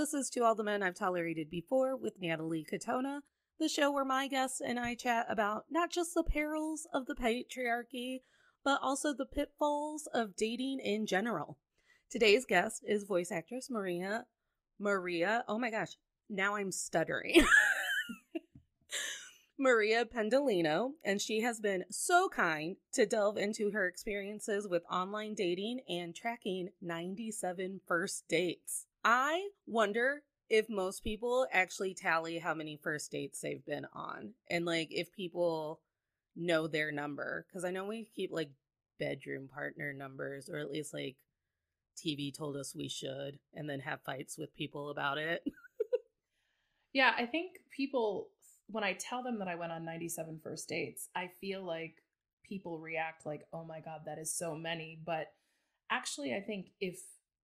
This is To All the Men I've Tolerated Before with Natalie Katona, the show where my guests and I chat about not just the perils of the patriarchy, but also the pitfalls of dating in general. Today's guest is voice actress Maria, oh my gosh, now I'm stuttering. Maria Pendolino, and she has been so kind to delve into her experiences with online dating and tracking 97 first dates. I wonder if most people actually tally how many first dates they've been on, and like if people know their number, because I know we keep like bedroom partner numbers, or at least like TV told us we should, and then have fights with people about it. Yeah, I think people, when I tell them that I went on 97 first dates, I feel like people react like, oh my God, that is so many. But actually, I think if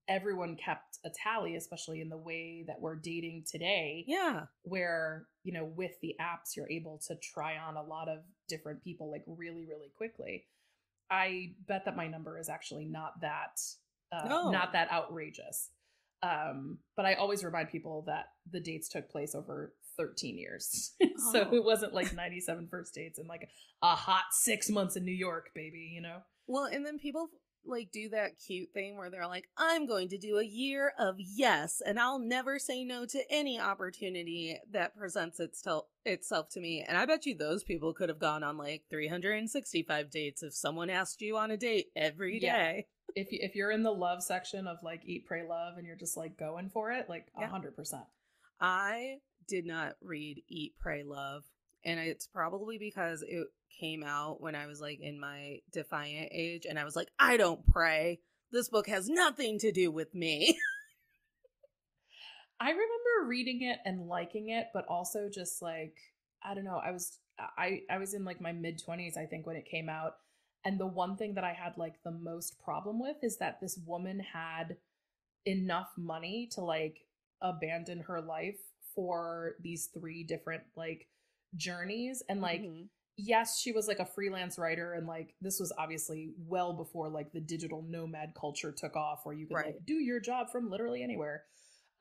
everyone kept a tally, especially in the way that we're dating today, Yeah. where, you know, with the apps, you're able to try on a lot of different people like really, really quickly. I bet that my number is actually not that outrageous. But I always remind people that the dates took place over 13 years. So it wasn't like 97 first dates and like a hot 6 months in New York, baby, you know? Well, and then people like do that cute thing where they're like, I'm going to do a year of yes, and I'll never say no to any opportunity that presents itself to me. And I bet you those people could have gone on like 365 dates if someone asked you on a date every day. If you're in the love section of like Eat, Pray, Love, and you're just like going for it, like 100%. I did not read Eat, Pray, Love, and it's probably because it came out when I was like in my defiant age, and I was like, I don't pray. This book has nothing to do with me. I remember reading it and liking it, but also just like, I don't know, I was in like my mid-20s, I think, when it came out. And the one thing that I had like the most problem with is that this woman had enough money to like abandon her life for these 3 different like journeys. And like, yes, she was like a freelance writer. And like, this was obviously well before like the digital nomad culture took off where you could like do your job from literally anywhere.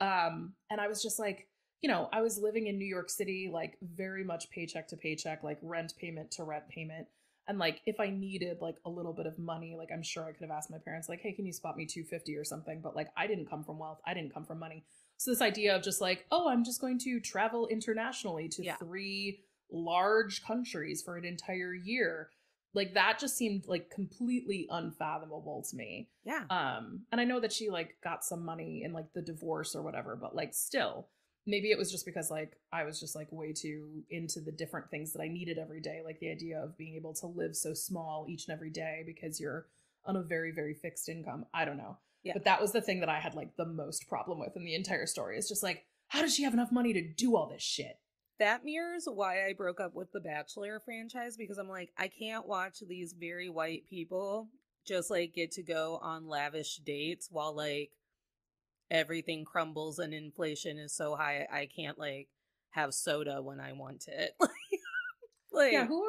And I was just like, you know, I was living in New York City, like very much paycheck to paycheck, like rent payment to rent payment. And like, if I needed like a little bit of money, like I'm sure I could have asked my parents, like, hey, can you spot me $250 or something? But like, I didn't come from wealth. I didn't come from money. So this idea of just like, oh, I'm just going to travel internationally to 3 large countries for an entire year. Like that just seemed like completely unfathomable to me. Yeah. And I know that she like got some money in like the divorce or whatever, but like still, maybe it was just because like I was just like way too into the different things that I needed every day. Like the idea of being able to live so small each and every day because you're on a very, very fixed income. I don't know. Yeah. But that was the thing that I had like the most problem with in the entire story. It's just like, how does she have enough money to do all this shit? That mirrors why I broke up with the Bachelor franchise, because I'm like, I can't watch these very white people just like get to go on lavish dates while like everything crumbles and inflation is so high I can't like have soda when I want it. Like, yeah, who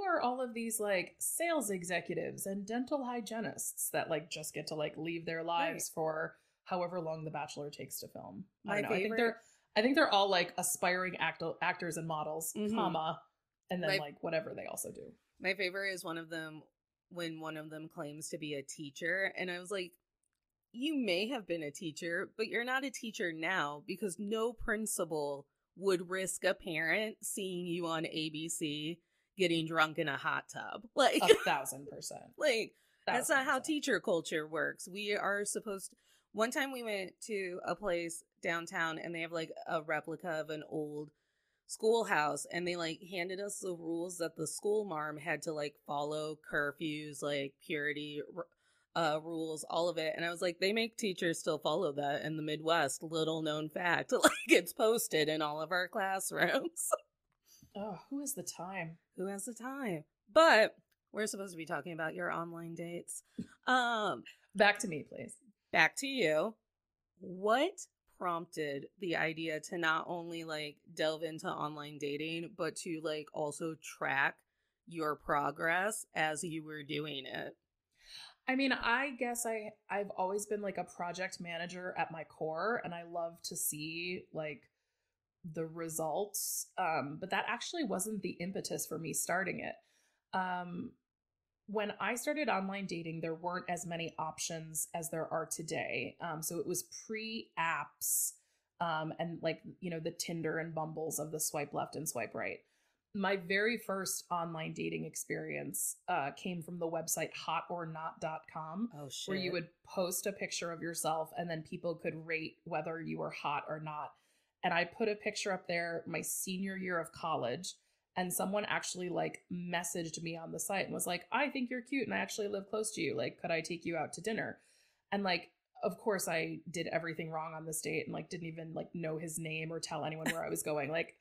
are all of these like sales executives and dental hygienists that like just get to like leave their lives for however long The Bachelor takes to film? I don't know. I think they're all like aspiring actors and models, comma, and then like whatever they also do. My favorite is one of them when one of them claims to be a teacher, and I was like, you may have been a teacher, but you're not a teacher now, because no principal would risk a parent seeing you on ABC getting drunk in a hot tub. Like 1,000%. Like, that's not how teacher culture works. We are supposed to... One time we went to a place downtown and they have like a replica of an old schoolhouse, and they like handed us the rules that the school marm had to like follow, curfews, like purity rules, all of it. And I was like, they make teachers still follow that in the Midwest. Little known fact. Like, it's posted in all of our classrooms. Oh, who has the time? Who has the time? But we're supposed to be talking about your online dates. Back to me, please. Back to you. What prompted the idea to not only like delve into online dating, but to like also track your progress as you were doing it? I mean, I guess I've always been like a project manager at my core, and I love to see like the results. But that actually wasn't the impetus for me starting it. Um, when I started online dating, there weren't as many options as there are today. So it was pre-apps, and like, you know, the Tinder and Bumbles of the swipe left and swipe right. My very first online dating experience came from the website hotornot.com, Oh where you shit. would post a picture of yourself and then people could rate whether you were hot or not. And I put a picture up there my senior year of college, and someone actually like messaged me on the site and was like, I think you're cute and I actually live close to you. Like, could I take you out to dinner? And like, of course I did everything wrong on this date and like didn't even like know his name or tell anyone where I was going. Like,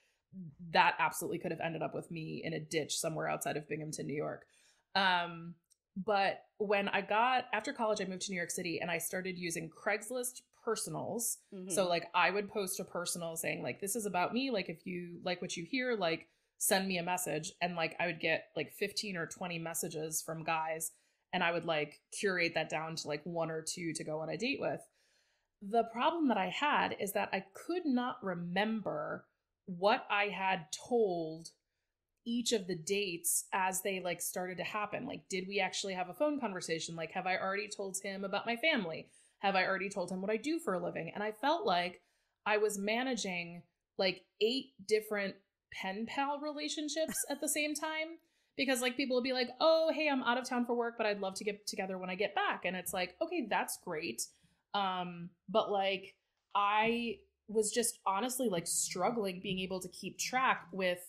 that absolutely could have ended up with me in a ditch somewhere outside of Binghamton, New York. But when I got after college, I moved to New York City and I started using Craigslist personals. So like I would post a personal saying like, this is about me. Like, if you like what you hear, like send me a message. And like I would get like 15 or 20 messages from guys, and I would like curate that down to like one or two to go on a date with. The problem that I had is that I could not remember what I had told each of the dates as they like started to happen. Like, did we actually have a phone conversation? Like, have I already told him about my family? Have I already told him what I do for a living? And I felt like I was managing like 8 different pen pal relationships at the same time, because like people would be like, oh, hey, I'm out of town for work, but I'd love to get together when I get back. And it's like, okay, that's great. But like I was just honestly like struggling being able to keep track with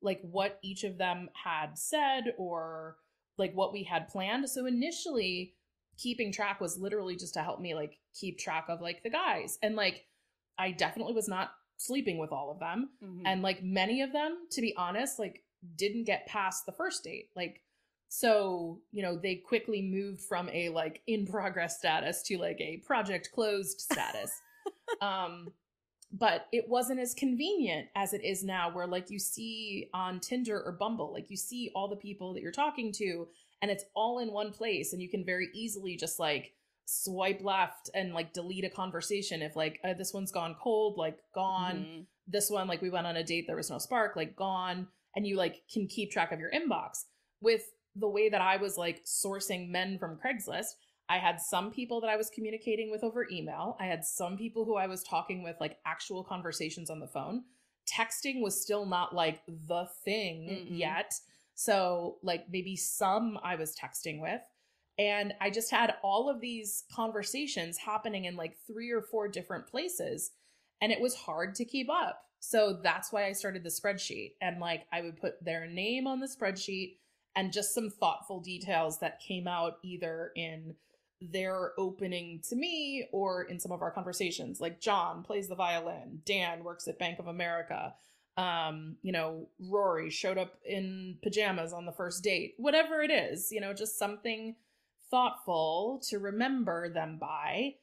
like what each of them had said or like what we had planned. So initially keeping track was literally just to help me like keep track of like the guys. And like I definitely was not sleeping with all of them. And like many of them, to be honest, like didn't get past the first date. Like, so, you know, they quickly moved from a like in progress status to like a project closed status. But it wasn't as convenient as it is now, where like you see on Tinder or Bumble, like you see all the people that you're talking to and it's all in one place, and you can very easily just like swipe left and like delete a conversation if like this one's gone cold, like gone. This one, like we went on a date, there was no spark, like gone. And you like can keep track of your inbox. With the way that I was like sourcing men from Craigslist, I had some people that I was communicating with over email. I had some people who I was talking with like actual conversations on the phone. Texting was still not like the thing yet. So like maybe some I was texting with. And I just had all of these conversations happening in like 3 or 4 different places. And it was hard to keep up. So that's why I started the spreadsheet. And like I would put their name on the spreadsheet and just some thoughtful details that came out either in their opening to me or in some of our conversations. Like John plays the violin, Dan works at Bank of America, you know, Rory showed up in pajamas on the first date, whatever it is, you know, just something thoughtful to remember them by.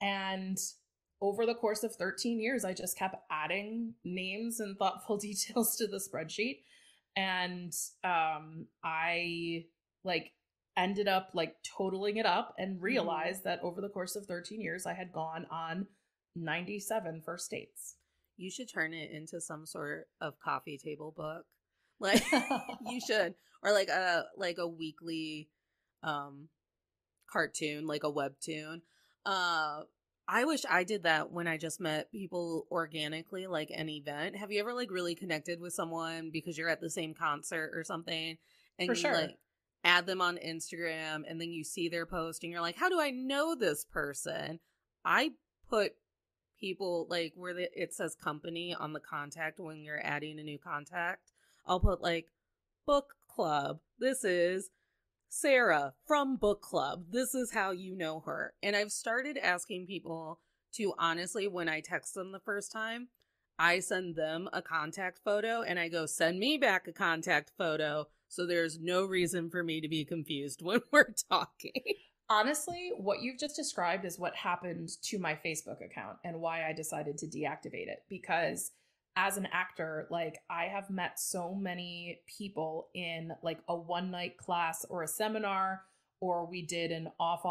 And over the course of 13 years, I just kept adding names and thoughtful details to the spreadsheet. And I like ended up like totaling it up and realized that over the course of 13 years, I had gone on 97 first dates. You should turn it into some sort of coffee table book. Like you should. Or like a weekly cartoon, like a webtoon. I wish I did that when I just met people organically, like an event. Have you ever like really connected with someone because you're at the same concert or something, and For you sure. like add them on Instagram, and then you see their post and you're like, how do I know this person? I put people like where it says company on the contact when you're adding a new contact. I'll put like book club. This is Sarah from book club. This is how you know her. And I've started asking people to honestly, when I text them the first time, I send them a contact photo and I go, send me back a contact photo. So there's no reason for me to be confused when we're talking. Honestly, what you've just described is what happened to my Facebook account and why I decided to deactivate it. Because as an actor, like I have met so many people in like a one night class or a seminar or we did an off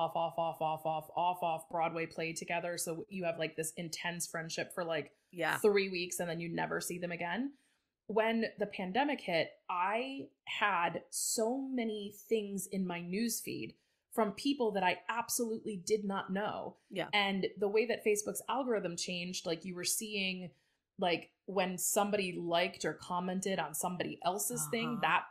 Broadway play together. So you have like this intense friendship for like 3 weeks and then you never see them again. When the pandemic hit, I had so many things in my newsfeed from people that I absolutely did not know. Yeah. And the way that Facebook's algorithm changed, like you were seeing like when somebody liked or commented on somebody else's thing, that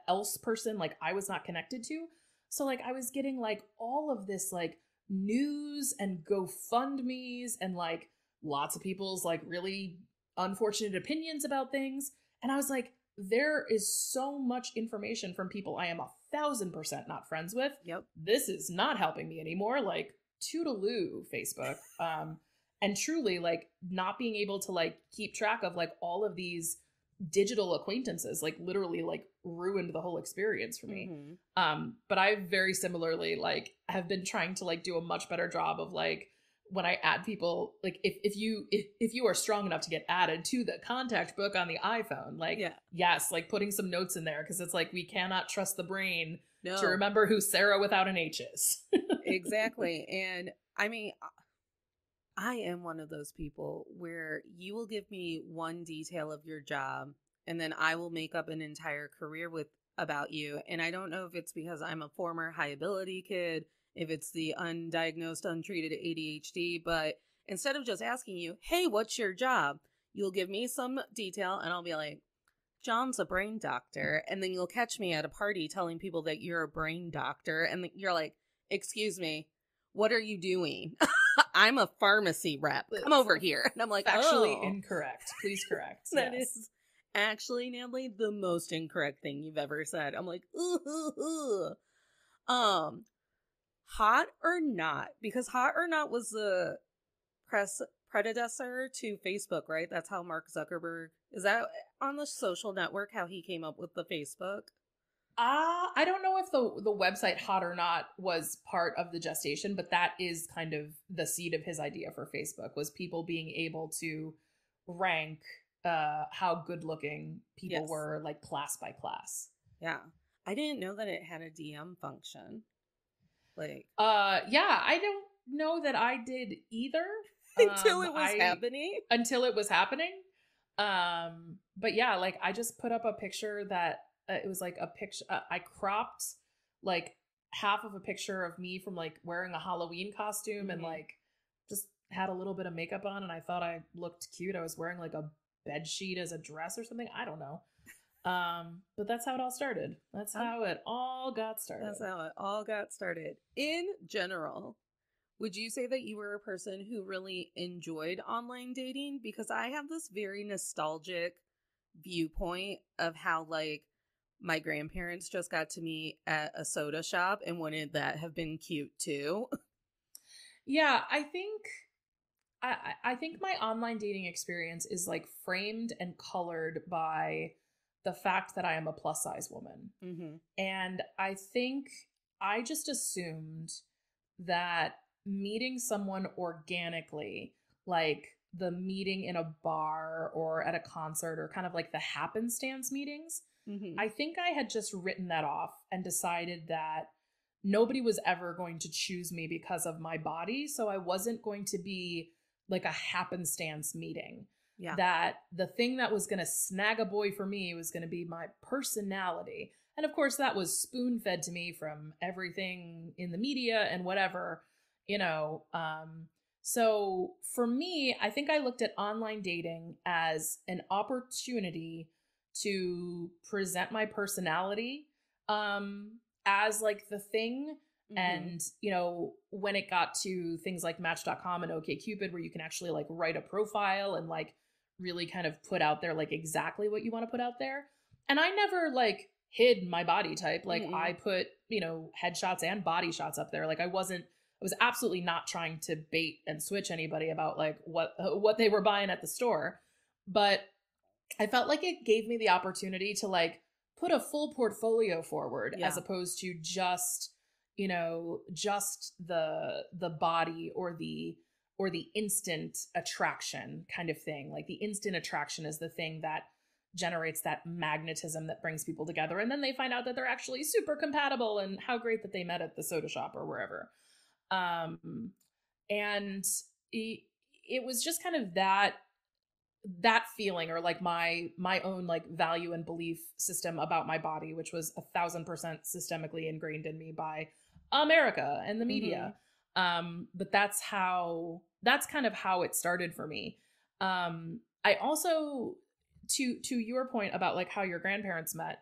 else person, like I was not connected to. So like I was getting like all of this like news and GoFundMe's and like lots of people's like really unfortunate opinions about things. And I was like, there is so much information from people I am 1,000% not friends with. Yep. This is not helping me anymore. Like, toodaloo, Facebook. And truly, like, not being able to like keep track of like all of these digital acquaintances, like literally like ruined the whole experience for me. But I very similarly like have been trying to like do a much better job of like, when I add people, like if you are strong enough to get added to the contact book on the iPhone, like yes, like putting some notes in there, because it's like we cannot trust the brain to remember who Sarah without an H is. Exactly. And I mean, I am one of those people where you will give me one detail of your job and then I will make up an entire career about you. And I don't know if it's because I'm a former high ability kid, if it's the undiagnosed, untreated ADHD, but instead of just asking you, hey, what's your job? You'll give me some detail and I'll be like, John's a brain doctor. And then you'll catch me at a party telling people that you're a brain doctor. And you're like, excuse me, what are you doing? I'm a pharmacy rep. Come over here. And I'm like, actually incorrect. Please correct. That is actually, Natalie, the most incorrect thing you've ever said. I'm like, Hot or Not, because Hot or Not was the predecessor to Facebook, right? That's how Mark Zuckerberg, is that on the social network, how he came up with the Facebook? I don't know if the website Hot or Not was part of the gestation, but that is kind of the seed of his idea for Facebook, was people being able to rank how good looking people were, like class by class. Yeah. I didn't know that it had a DM function. Like, yeah, I don't know that I did either. Until it was happening. Until it was happening. But yeah, like I just put up a picture that it was like a picture. I cropped like half of a picture of me from like wearing a Halloween costume and like just had a little bit of makeup on, and I thought I looked cute. I was wearing like a bed sheet as a dress or something. I don't know. But that's how it all started. That's how it all got started. That's how it all got started. In general, would you say that you were a person who really enjoyed online dating? Because I have this very nostalgic viewpoint of how like my grandparents just got to meet at a soda shop, and wouldn't that have been cute too? Yeah, I think my online dating experience is like framed and colored by the fact that I am a plus size woman. And I think I just assumed that meeting someone organically, like the meeting in a bar or at a concert or kind of like the happenstance meetings, I think I had just written that off and decided that nobody was ever going to choose me because of my body. So I wasn't going to be like a happenstance meeting. Yeah. That the thing that was going to snag a boy for me was going to be my personality. And of course, that was spoon fed to me from everything in the media and whatever, you know. So for me, I think I looked at online dating as an opportunity to present my personality as like the thing. And, you know, when it got to things like Match.com and OkCupid, where you can actually like write a profile and like really kind of put out there like exactly what you want to put out there. And I never like hid my body type. Like I put, you know, headshots and body shots up there. Like I was absolutely not trying to bait and switch anybody about like what they were buying at the store. But I felt like it gave me the opportunity to like put a full portfolio forward as opposed to just, you know, just the body or the instant attraction kind of thing. Like the instant attraction is the thing that generates that magnetism that brings people together. And then they find out that they're actually super compatible and how great that they met at the soda shop or wherever. And it was just kind of that feeling, or like my own like value and belief system about my body, which was 1,000% systemically ingrained in me by America and the media. But that's kind of how it started for me. I also, to your point about like how your grandparents met,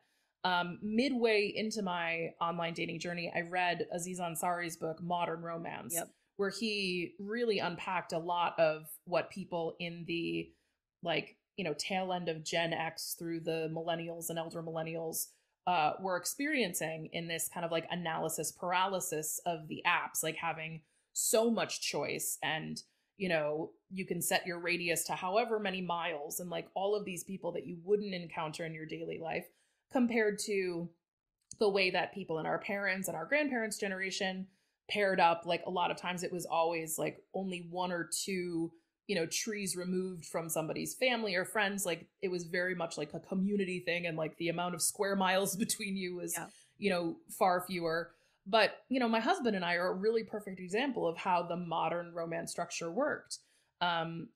midway into my online dating journey, I read Aziz Ansari's book, Modern Romance, where he really unpacked a lot of what people in the like, you know, tail end of Gen X through the millennials and elder millennials were experiencing in this kind of like analysis paralysis of the apps, like having so much choice, and, you know, you can set your radius to however many miles, and like all of these people that you wouldn't encounter in your daily life, compared to the way that people in our parents and our grandparents' generation paired up. Like a lot of times it was always like only one or two, you know, trees removed from somebody's family or friends. Like it was very much like a community thing, and like the amount of square miles between you was, you know, far fewer. But, you know, my husband and I are a really perfect example of how the modern romance structure worked.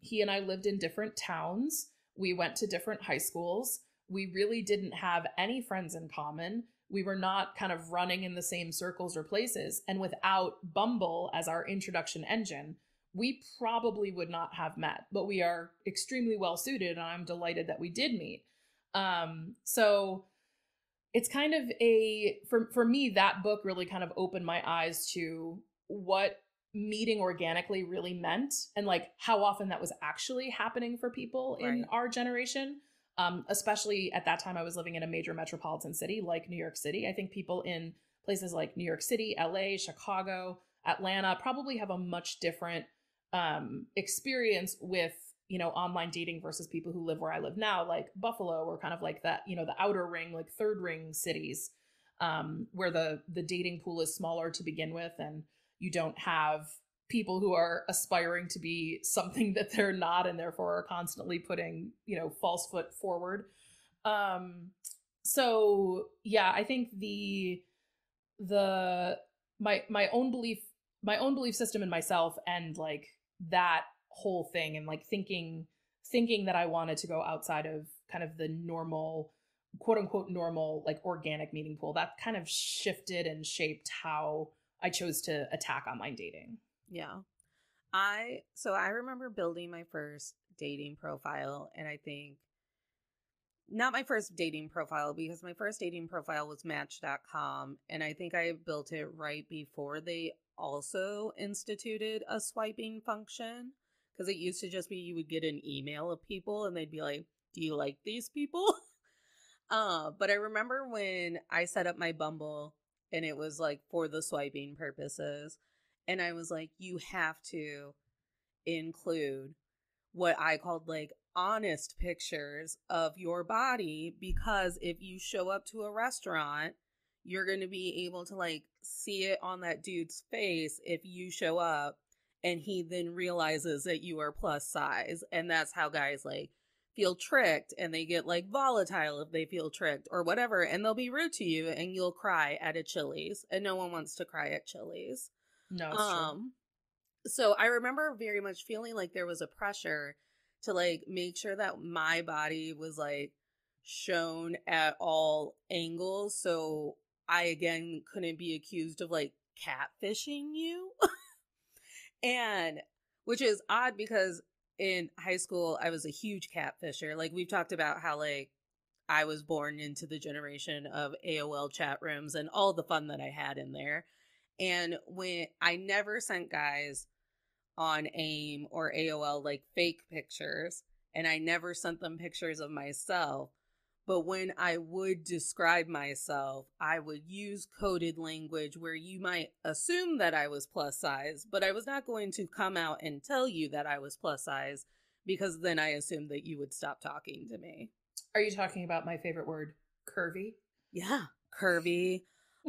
He and I lived in different towns. We went to different high schools. We really didn't have any friends in common. We were not kind of running in the same circles or places. And without Bumble as our introduction engine, we probably would not have met, but we are extremely well suited, and I'm delighted that we did meet. So it's kind of for me, that book really kind of opened my eyes to what meeting organically really meant, and like how often that was actually happening for people in our generation. Especially at that time, I was living in a major metropolitan city like New York City. I think people in places like New York City, LA, Chicago, Atlanta probably have a much different experience with, you know, online dating versus people who live where I live now, like Buffalo, or kind of like that, you know, the outer ring, like third ring cities, where the dating pool is smaller to begin with, and you don't have people who are aspiring to be something that they're not, and therefore are constantly putting, you know, false foot forward. So yeah, I think my own belief system in myself, and like that whole thing, and like thinking that I wanted to go outside of kind of the normal, quote unquote normal, like organic meeting pool, that kind of shifted and shaped how I chose to attack online dating. Yeah. So I remember building my first dating profile, and I think not my first dating profile, because my first dating profile was Match.com, and I think I built it right before they also instituted a swiping function, because it used to just be you would get an email of people and they'd be like, do you like these people? But I remember when I set up my Bumble, and it was like for the swiping purposes, and I was like, you have to include what I called like honest pictures of your body, because if you show up to a restaurant, you're going to be able to like see it on that dude's face if you show up and he then realizes that you are plus size. And that's how guys like feel tricked, and they get like volatile if they feel tricked or whatever, and they'll be rude to you, and you'll cry at a Chili's, and no one wants to cry at Chili's. No, it's true. So I remember very much feeling like there was a pressure to like make sure that my body was like shown at all angles, so I again couldn't be accused of like catfishing you. And which is odd, because in high school I was a huge catfisher. Like we've talked about how like I was born into the generation of AOL chat rooms and all the fun that I had in there. And when I never sent guys on AIM or AOL like fake pictures, and I never sent them pictures of myself, but when I would describe myself, I would use coded language where you might assume that I was plus size, but I was not going to come out and tell you that I was plus size, because then I assumed that you would stop talking to me. Are you talking about my favorite word, curvy? Yeah, curvy.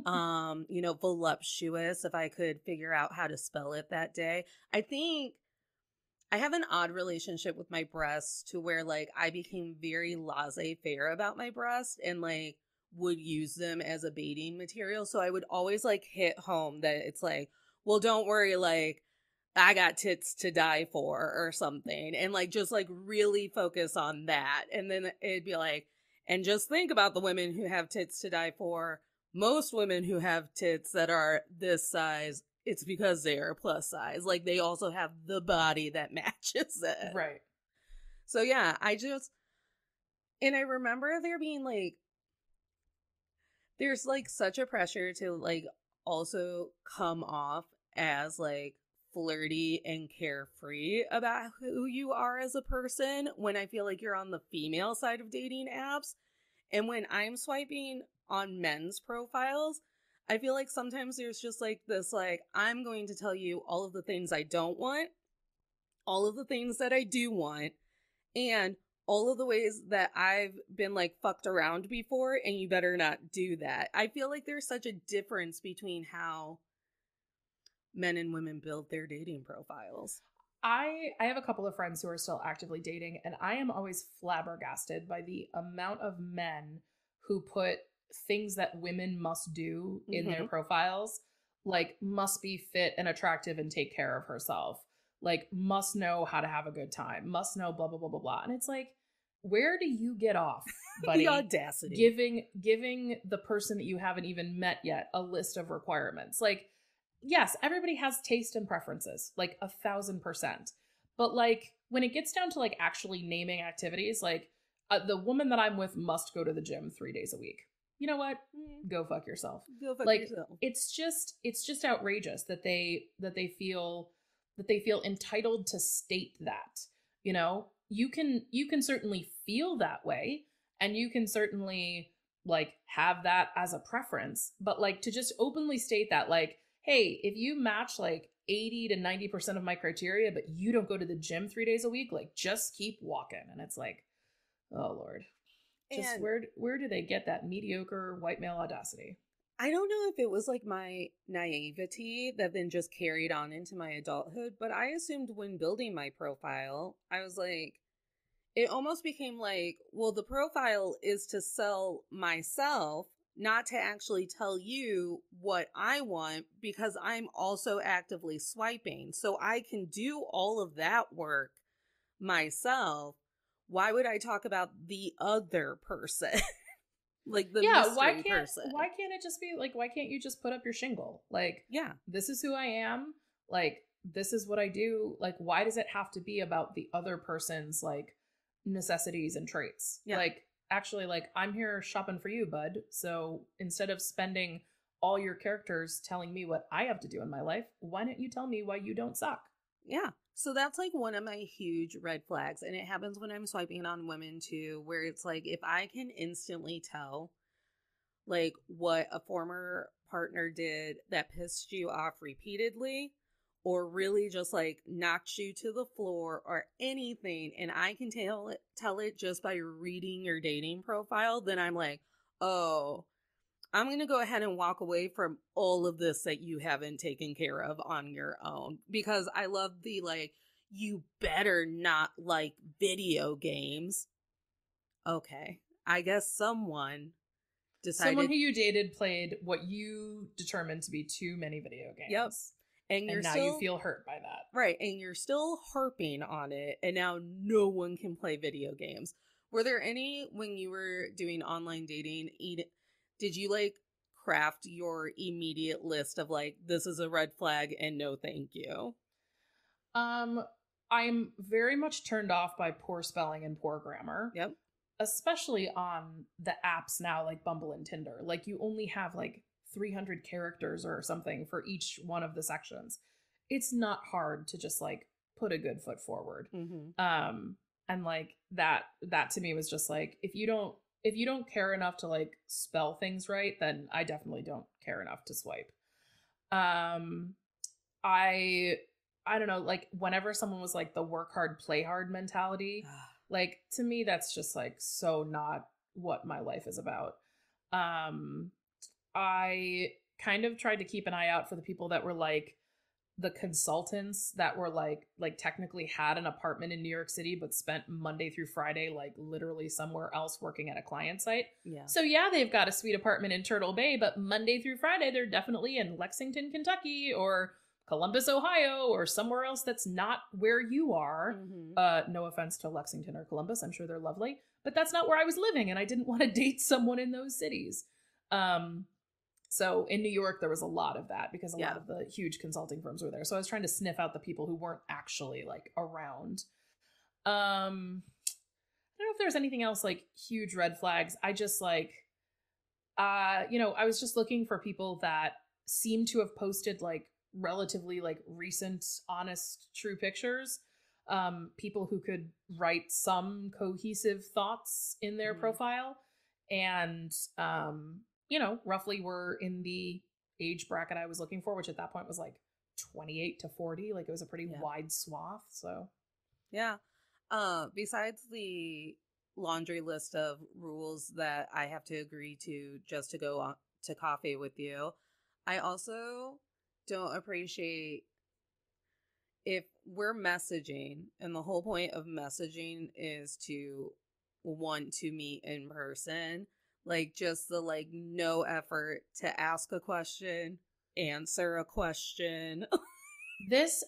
Voluptuous, if I could figure out how to spell it that day. I think I have an odd relationship with my breasts to where like I became very laissez-faire about my breasts and like would use them as a baiting material. So I would always like hit home that it's like, well, don't worry, like I got tits to die for or something. And like just like really focus on that. And then it'd be like, and just think about the women who have tits to die for. Most women who have tits that are this size, it's because they are plus size. Like they also have the body that matches it. Right. So yeah, and I remember there being like, there's like such a pressure to like also come off as like flirty and carefree about who you are as a person when I feel like you're on the female side of dating apps. And when I'm swiping on men's profiles, I feel like sometimes there's just like this, like, I'm going to tell you all of the things I don't want, all of the things that I do want, and all of the ways that I've been like fucked around before, and you better not do that. I feel like there's such a difference between how men and women build their dating profiles. I have a couple of friends who are still actively dating, and I am always flabbergasted by the amount of men who put things that women must do in their profiles, like must be fit and attractive and take care of herself, like must know how to have a good time, must know blah blah blah blah blah. And it's like, where do you get off, buddy? The audacity. Giving the person that you haven't even met yet a list of requirements. Like, yes, everybody has taste and preferences, like 1,000%. But like when it gets down to like actually naming activities, like the woman that I'm with must go to the gym 3 days a week. You know what? Go fuck yourself. Go fuck like, yourself. It's just outrageous that they feel entitled to state that. You know, you can certainly feel that way, and you can certainly like have that as a preference, but like to just openly state that, like, hey, if you match like 80 to 90% of my criteria, but you don't go to the gym 3 days a week, like just keep walking. And it's like, oh Lord. Just where do they get that mediocre white male audacity? I don't know if it was like my naivety that then just carried on into my adulthood, but I assumed when building my profile, I was like, it almost became like, well, the profile is to sell myself, not to actually tell you what I want, because I'm also actively swiping. So I can do all of that work myself. Why would I talk about the other person? Like the mystery person. Why can't it just be like, why can't you just put up your shingle? Like, yeah, this is who I am. Like, this is what I do. Like, why does it have to be about the other person's like necessities and traits? Yeah. Like, actually, like, I'm here shopping for you, bud. So instead of spending all your characters telling me what I have to do in my life, why don't you tell me why you don't suck? Yeah. So that's like one of my huge red flags. And it happens when I'm swiping on women too, where it's like, if I can instantly tell like what a former partner did that pissed you off repeatedly, or really just like knocked you to the floor or anything, and I can tell it just by reading your dating profile, then I'm like, oh, I'm going to go ahead and walk away from all of this that you haven't taken care of on your own. Because I love the, like, you better not like video games. Okay. I guess someone decided. Someone who you dated played what you determined to be too many video games. Yep. And now you feel hurt by that. Right. And you're still harping on it. And now no one can play video games. Were there any, when you were doing online dating, did you like craft your immediate list of like, this is a red flag and no thank you? I'm very much turned off by poor spelling and poor grammar. Yep. Especially on the apps now, like Bumble and Tinder. Like, you only have like 300 characters or something for each one of the sections. It's not hard to just like put a good foot forward. And like that to me was just like, if you don't care enough to like spell things right, then I definitely don't care enough to swipe. I don't know, like whenever someone was like the work hard, play hard mentality, like to me, that's just like so not what my life is about. I kind of tried to keep an eye out for the people that were like, the consultants that were like technically had an apartment in New York City but spent Monday through Friday like literally somewhere else working at a client site. Yeah. So yeah, they've got a sweet apartment in Turtle Bay, but Monday through Friday they're definitely in Lexington, Kentucky, or Columbus, Ohio, or somewhere else that's not where you are. No offense to Lexington or Columbus, I'm sure they're lovely, but that's not where I was living, and I didn't want to date someone in those cities. So in New York, there was a lot of that because a lot of the huge consulting firms were there. So I was trying to sniff out the people who weren't actually like around. I don't know if there's anything else like huge red flags. I just like, I was just looking for people that seem to have posted like relatively like recent, honest, true pictures. People who could write some cohesive thoughts in their profile, and roughly were in the age bracket I was looking for, which at that point was like 28 to 40. Like it was a pretty wide swath. So yeah. Besides the laundry list of rules that I have to agree to just to go on to coffee with you, I also don't appreciate if we're messaging and the whole point of messaging is to want to meet in person, like just the like no effort to ask a question, answer a question. This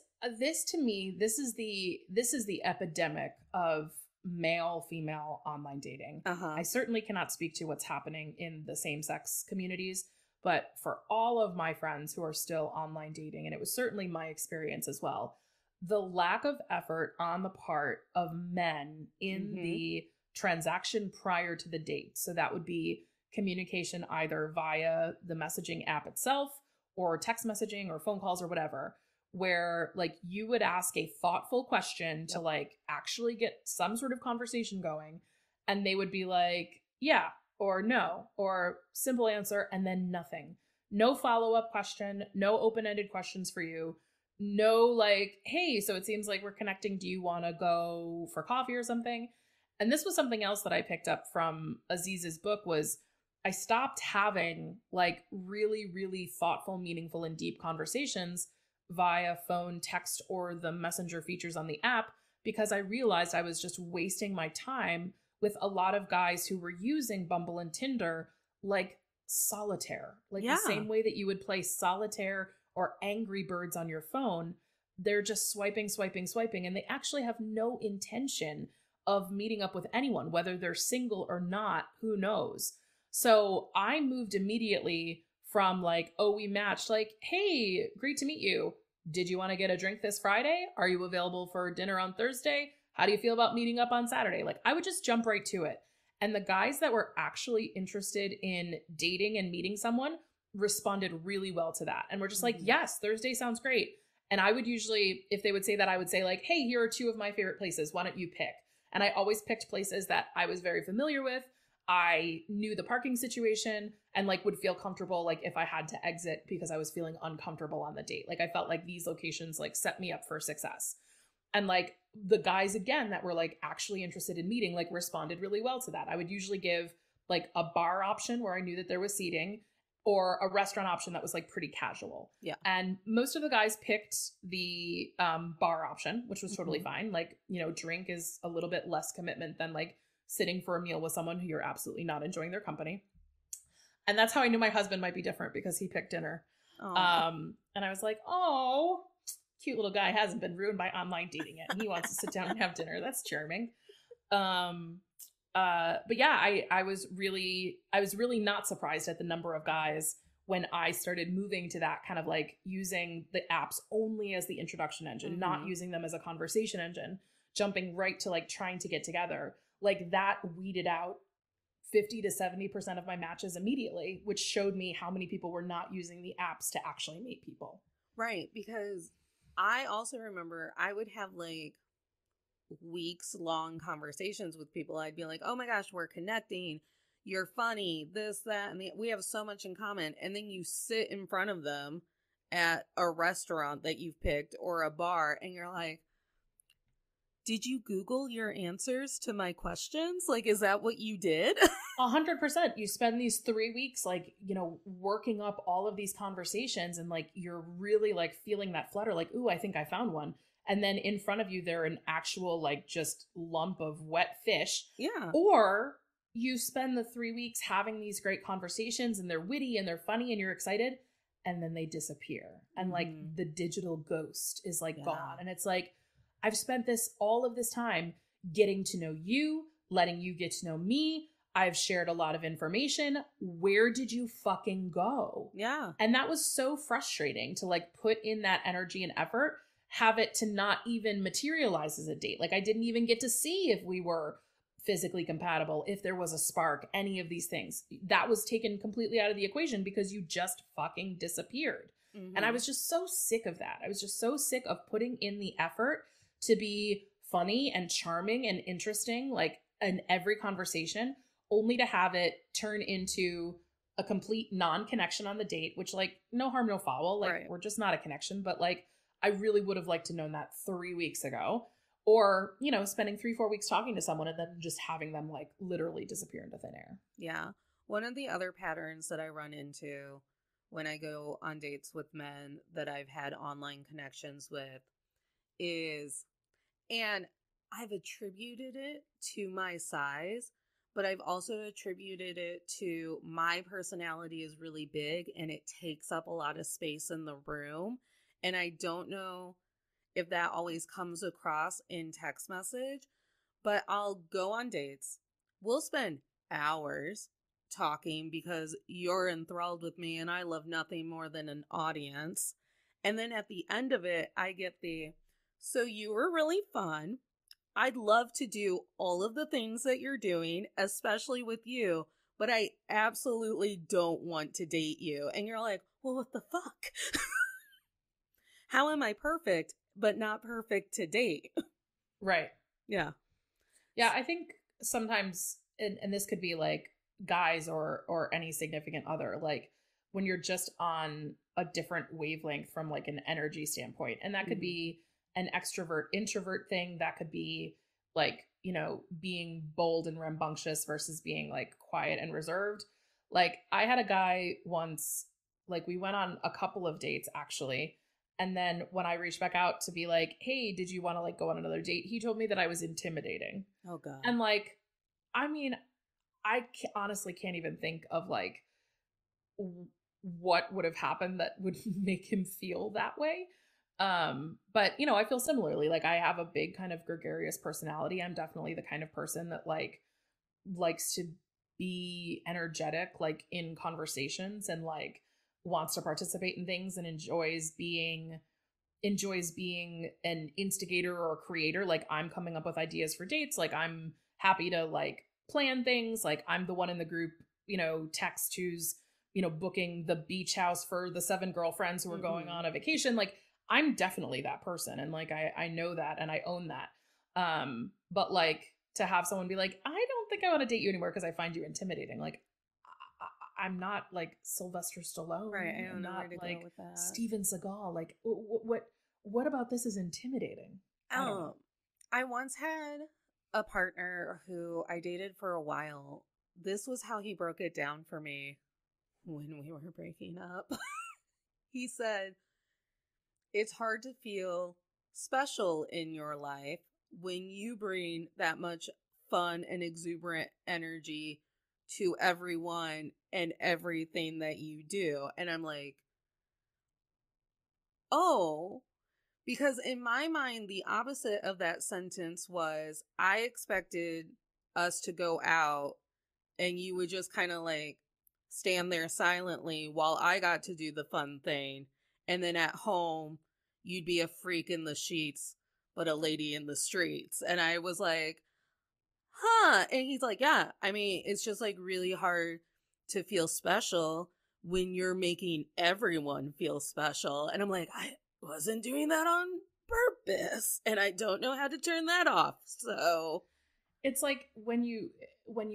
to me, this is the epidemic of male female online dating. I certainly cannot speak to what's happening in the same-sex communities, but for all of my friends who are still online dating, and it was certainly my experience as well, the lack of effort on the part of men in the transaction prior to the date. So that would be communication either via the messaging app itself or text messaging or phone calls or whatever, where like you would ask a thoughtful question to like actually get some sort of conversation going, and they would be like, yeah, or no, or simple answer, and then nothing. No follow-up question, no open-ended questions for you. No like, hey, so it seems like we're connecting. Do you want to go for coffee or something? And this was something else that I picked up from Aziz's book was I stopped having like really, really thoughtful, meaningful, and deep conversations via phone, text, or the messenger features on the app because I realized I was just wasting my time with a lot of guys who were using Bumble and Tinder like solitaire, like the same way that you would play solitaire or Angry Birds on your phone. They're just swiping, and they actually have no intention of meeting up with anyone, whether they're single or not, who knows? So I moved immediately from like, oh, we matched, like, hey, great to meet you. Did you want to get a drink this Friday? Are you available for dinner on Thursday? How do you feel about meeting up on Saturday? Like I would just jump right to it. And the guys that were actually interested in dating and meeting someone responded really well to that. And we're just like, yes, Thursday sounds great. And I would usually, if they would say that, I would say like, hey, here are two of my favorite places. Why don't you pick? And I always picked places that I was very familiar with. I knew the parking situation and like would feel comfortable like if I had to exit because I was feeling uncomfortable on the date. Like I felt like these locations like set me up for success. And like the guys again that were like actually interested in meeting like responded really well to that. I would usually give like a bar option where I knew that there was seating or a restaurant option that was like pretty casual. Yeah. And most of the guys picked the bar option, which was totally fine. Like, drink is a little bit less commitment than like sitting for a meal with someone who you're absolutely not enjoying their company. And that's how I knew my husband might be different because he picked dinner. And I was like, oh, cute little guy hasn't been ruined by online dating yet. And he wants to sit down and have dinner. That's charming. But yeah, I was really not surprised at the number of guys when I started moving to that kind of like using the apps only as the introduction engine, not using them as a conversation engine, jumping right to like trying to get together. Like that weeded out 50 to 70% of my matches immediately, which showed me how many people were not using the apps to actually meet people. Right, because I also remember I would have like weeks long conversations with people. I'd be like, oh my gosh, we're connecting. You're funny, this, that, and we have so much in common. And then you sit in front of them at a restaurant that you've picked or a bar and you're like, did you Google your answers to my questions? Like, is that what you did? 100%. You spend these 3 weeks, like, working up all of these conversations, and like, you're really like feeling that flutter, like, ooh, I think I found one. And then in front of you, they're an actual, like, just lump of wet fish. Yeah. Or you spend the 3 weeks having these great conversations, and they're witty and they're funny and you're excited, and then they disappear. And like, the digital ghost is like gone. And it's like, I've spent all of this time getting to know you, letting you get to know me. I've shared a lot of information. Where did you fucking go? Yeah. And that was so frustrating to like put in that energy and effort, have it to not even materialize as a date. Like, I didn't even get to see if we were physically compatible, if there was a spark, any of these things. That was taken completely out of the equation because you just fucking disappeared. And I was just so sick of that. I was just so sick of putting in the effort to be funny and charming and interesting, like, in every conversation, only to have it turn into a complete non-connection on the date, which, like, no harm, no foul. Like, we're just not a connection. But like, I really would have liked to known that 3 weeks ago. Or, spending 3-4 weeks talking to someone and then just having them like literally disappear into thin air. Yeah. One of the other patterns that I run into when I go on dates with men that I've had online connections with is, and I've attributed it to my size, but I've also attributed it to my personality is really big and it takes up a lot of space in the room. And I don't know if that always comes across in text message, but I'll go on dates. We'll spend hours talking because you're enthralled with me and I love nothing more than an audience. And then at the end of it, I get so you were really fun. I'd love to do all of the things that you're doing, especially with you, but I absolutely don't want to date you. And you're like, well, what the fuck? How am I perfect, but not perfect to date? Right. Yeah. Yeah, I think sometimes, and this could be like guys or any significant other, like when you're just on a different wavelength from like an energy standpoint, and that could be an extrovert introvert thing, that could be like, being bold and rambunctious versus being like quiet and reserved. Like, I had a guy once, like, we went on a couple of dates actually, and then when I reached back out to be like, hey, did you want to like go on another date, he told me that I was intimidating. Oh god. And like, I mean, I honestly can't even think of like what would have happened that would make him feel that way. But I feel similarly. Like, I have a big kind of gregarious personality. I'm definitely the kind of person that like likes to be energetic, like in conversations, and like wants to participate in things, and enjoys being an instigator or a creator. Like, I'm coming up with ideas for dates. Like, I'm happy to like plan things. Like, I'm the one in the group, text who's, booking the beach house for the 7 girlfriends who are going on a vacation. Like, I'm definitely that person. And like, I know that and I own that. But like, to have someone be like, I don't think I want to date you anymore because I find you intimidating. Like, I'm not like Sylvester Stallone. Right. I don't know not where to like go with that. Steven Seagal. Like, what about this is intimidating? I once had a partner who I dated for a while. This was how he broke it down for me when we were breaking up. He said, it's hard to feel special in your life when you bring that much fun and exuberant energy to everyone and everything that you do. And I'm like, oh, because in my mind, the opposite of that sentence was, I expected us to go out and you would just kind of like stand there silently while I got to do the fun thing. And then at home, you'd be a freak in the sheets, but a lady in the streets. And I was like, huh. And he's like, yeah, I mean, it's just like really hard to feel special when you're making everyone feel special. And I'm like, I wasn't doing that on purpose, and I don't know how to turn that off. So it's like when you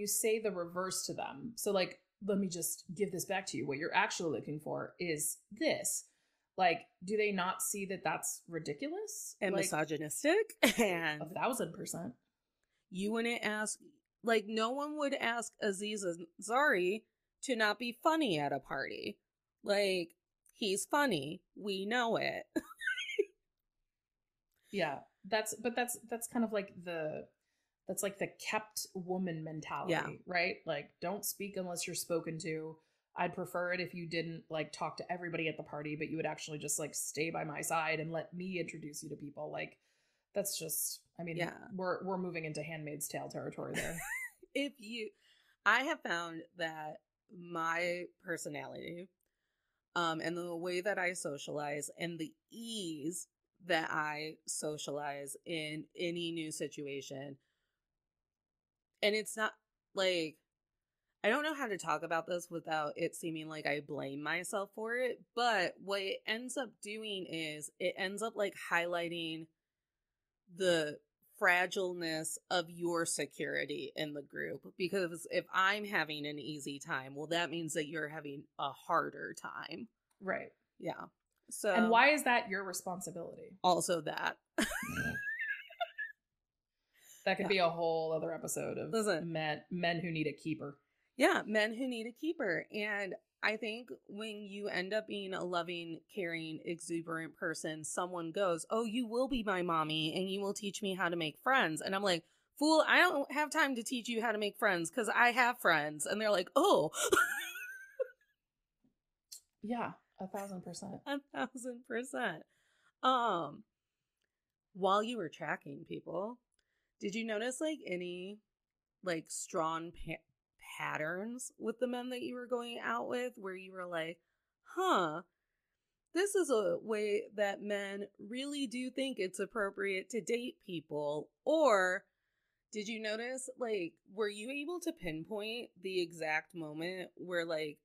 say the reverse to them. So like, let me just give this back to you. What you're actually looking for is this. Like, do they not see that that's ridiculous? And like, misogynistic? And 1,000%. you wouldn't ask, like, no one would ask Aziz Ansari to not be funny at a party. Like, he's funny. We know it. Yeah. That's kind of like that's like the kept woman mentality, Yeah. right? Like, don't speak unless you're spoken to. I'd prefer it if you didn't like talk to everybody at the party, but you would actually just like stay by my side and let me introduce you to people. Like, that's just, I mean, Yeah. we're moving into Handmaid's Tale territory there. I have found that my personality, and the way that I socialize and the ease that I socialize in any new situation, and it's not like, I don't know how to talk about this without it seeming like I blame myself for it, but what it ends up doing is it ends up like highlighting the fragileness of your security in the group. Because if I'm having an easy time, well, that means that you're having a harder time. Right. Yeah. So, and why is that your responsibility? Also that. That could be a whole other episode of men who need a keeper. Yeah, men who need a keeper. And I think when you end up being a loving, caring, exuberant person, someone goes, oh, you will be my mommy and you will teach me how to make friends. And I'm like, fool, I don't have time to teach you how to make friends because I have friends. And they're like, oh. Yeah, 1,000%. 1,000%. While you were tracking people, did you notice like any like strong patterns with the men that you were going out with where you were like, huh, this is a way that men really do think it's appropriate to date people? Or did you notice, like, were you able to pinpoint the exact moment where, like,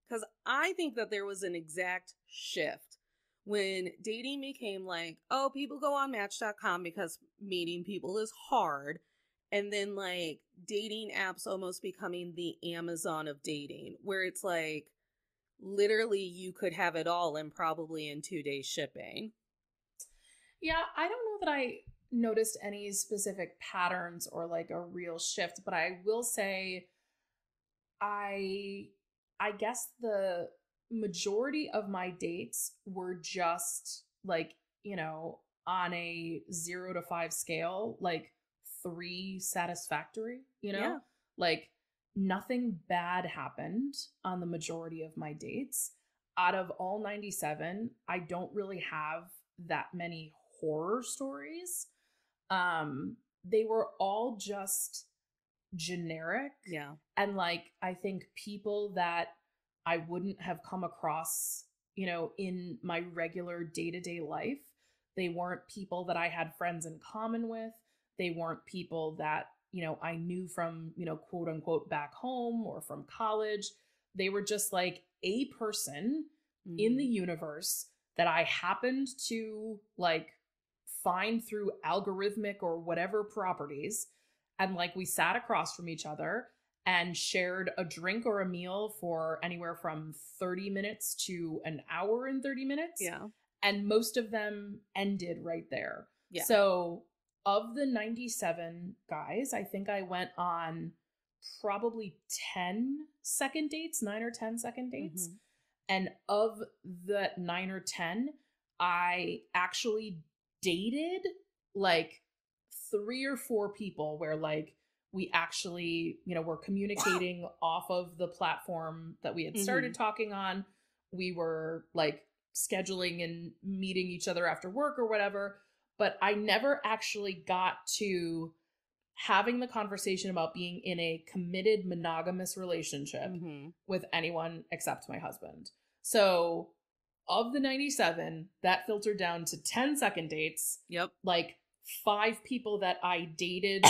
because I think that there was an exact shift when dating became like, oh, people go on Match.com because meeting people is hard. And then, like, dating apps almost becoming the Amazon of dating, where it's like, literally, you could have it all and probably in 2 days shipping. Yeah, I don't know that I noticed any specific patterns or, like, a real shift, but I will say I guess the majority of my dates were just, like, you know, on a 0 to 5 scale, like, 3 satisfactory, you know? Yeah. Like, nothing bad happened on the majority of my dates. Out of all 97, I don't really have that many horror stories. They were all just generic. Yeah. And, like, I think people that I wouldn't have come across, you know, in my regular day-to-day life. They weren't people that I had friends in common with. They weren't people that, you know, I knew from, you know, quote unquote back home or from college. They were just like a person in the universe that I happened to like find through algorithmic or whatever properties. And like we sat across from each other and shared a drink or a meal for anywhere from 30 minutes to an hour and 30 minutes. Yeah. And most of them ended right there. Yeah. So of the 97 guys, I think I went on probably 10 second dates, 9 or 10 second dates. Mm-hmm. And of the 9 or 10, I actually dated like 3 or 4 people where like we actually, you know, were communicating off of the platform that we had started talking on. We were like scheduling and meeting each other after work or whatever. But I never actually got to having the conversation about being in a committed monogamous relationship with anyone except my husband. So of the 97, that filtered down to 10 second dates. Yep. Like 5 people that I dated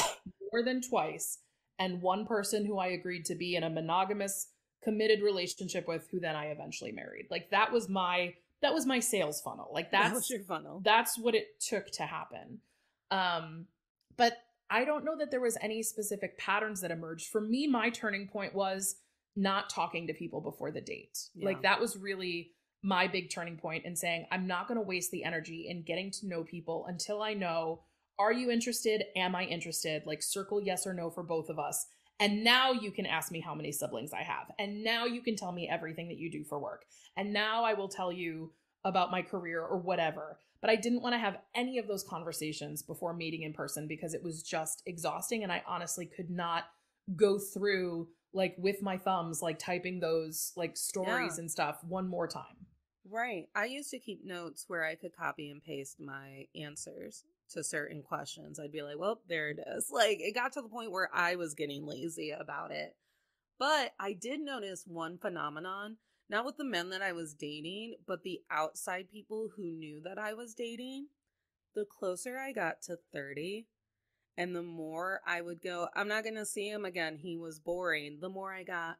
more than twice, and 1 person who I agreed to be in a monogamous committed relationship with, who then I eventually married. Like that was my sales funnel. Like that was your funnel. That's what it took to happen. But I don't know that there was any specific patterns that emerged. For me, my turning point was not talking to people before the date. Yeah. Like that was really my big turning point and saying, I'm not going to waste the energy in getting to know people until I know, are you interested? Am I interested? Like, circle yes or no for both of us. And now you can ask me how many siblings I have. And now you can tell me everything that you do for work. And now I will tell you about my career or whatever. But I didn't want to have any of those conversations before meeting in person because it was just exhausting. And I honestly could not go through like with my thumbs, like typing those like stories and stuff one more time. Right. I used to keep notes where I could copy and paste my answers to certain questions. I'd be like, well, there it is. Like, it got to the point where I was getting lazy about it. But I did notice one phenomenon, not with the men that I was dating, but the outside people who knew that I was dating. The closer I got to 30, and the more I would go, I'm not going to see him again. He was boring. The more I got,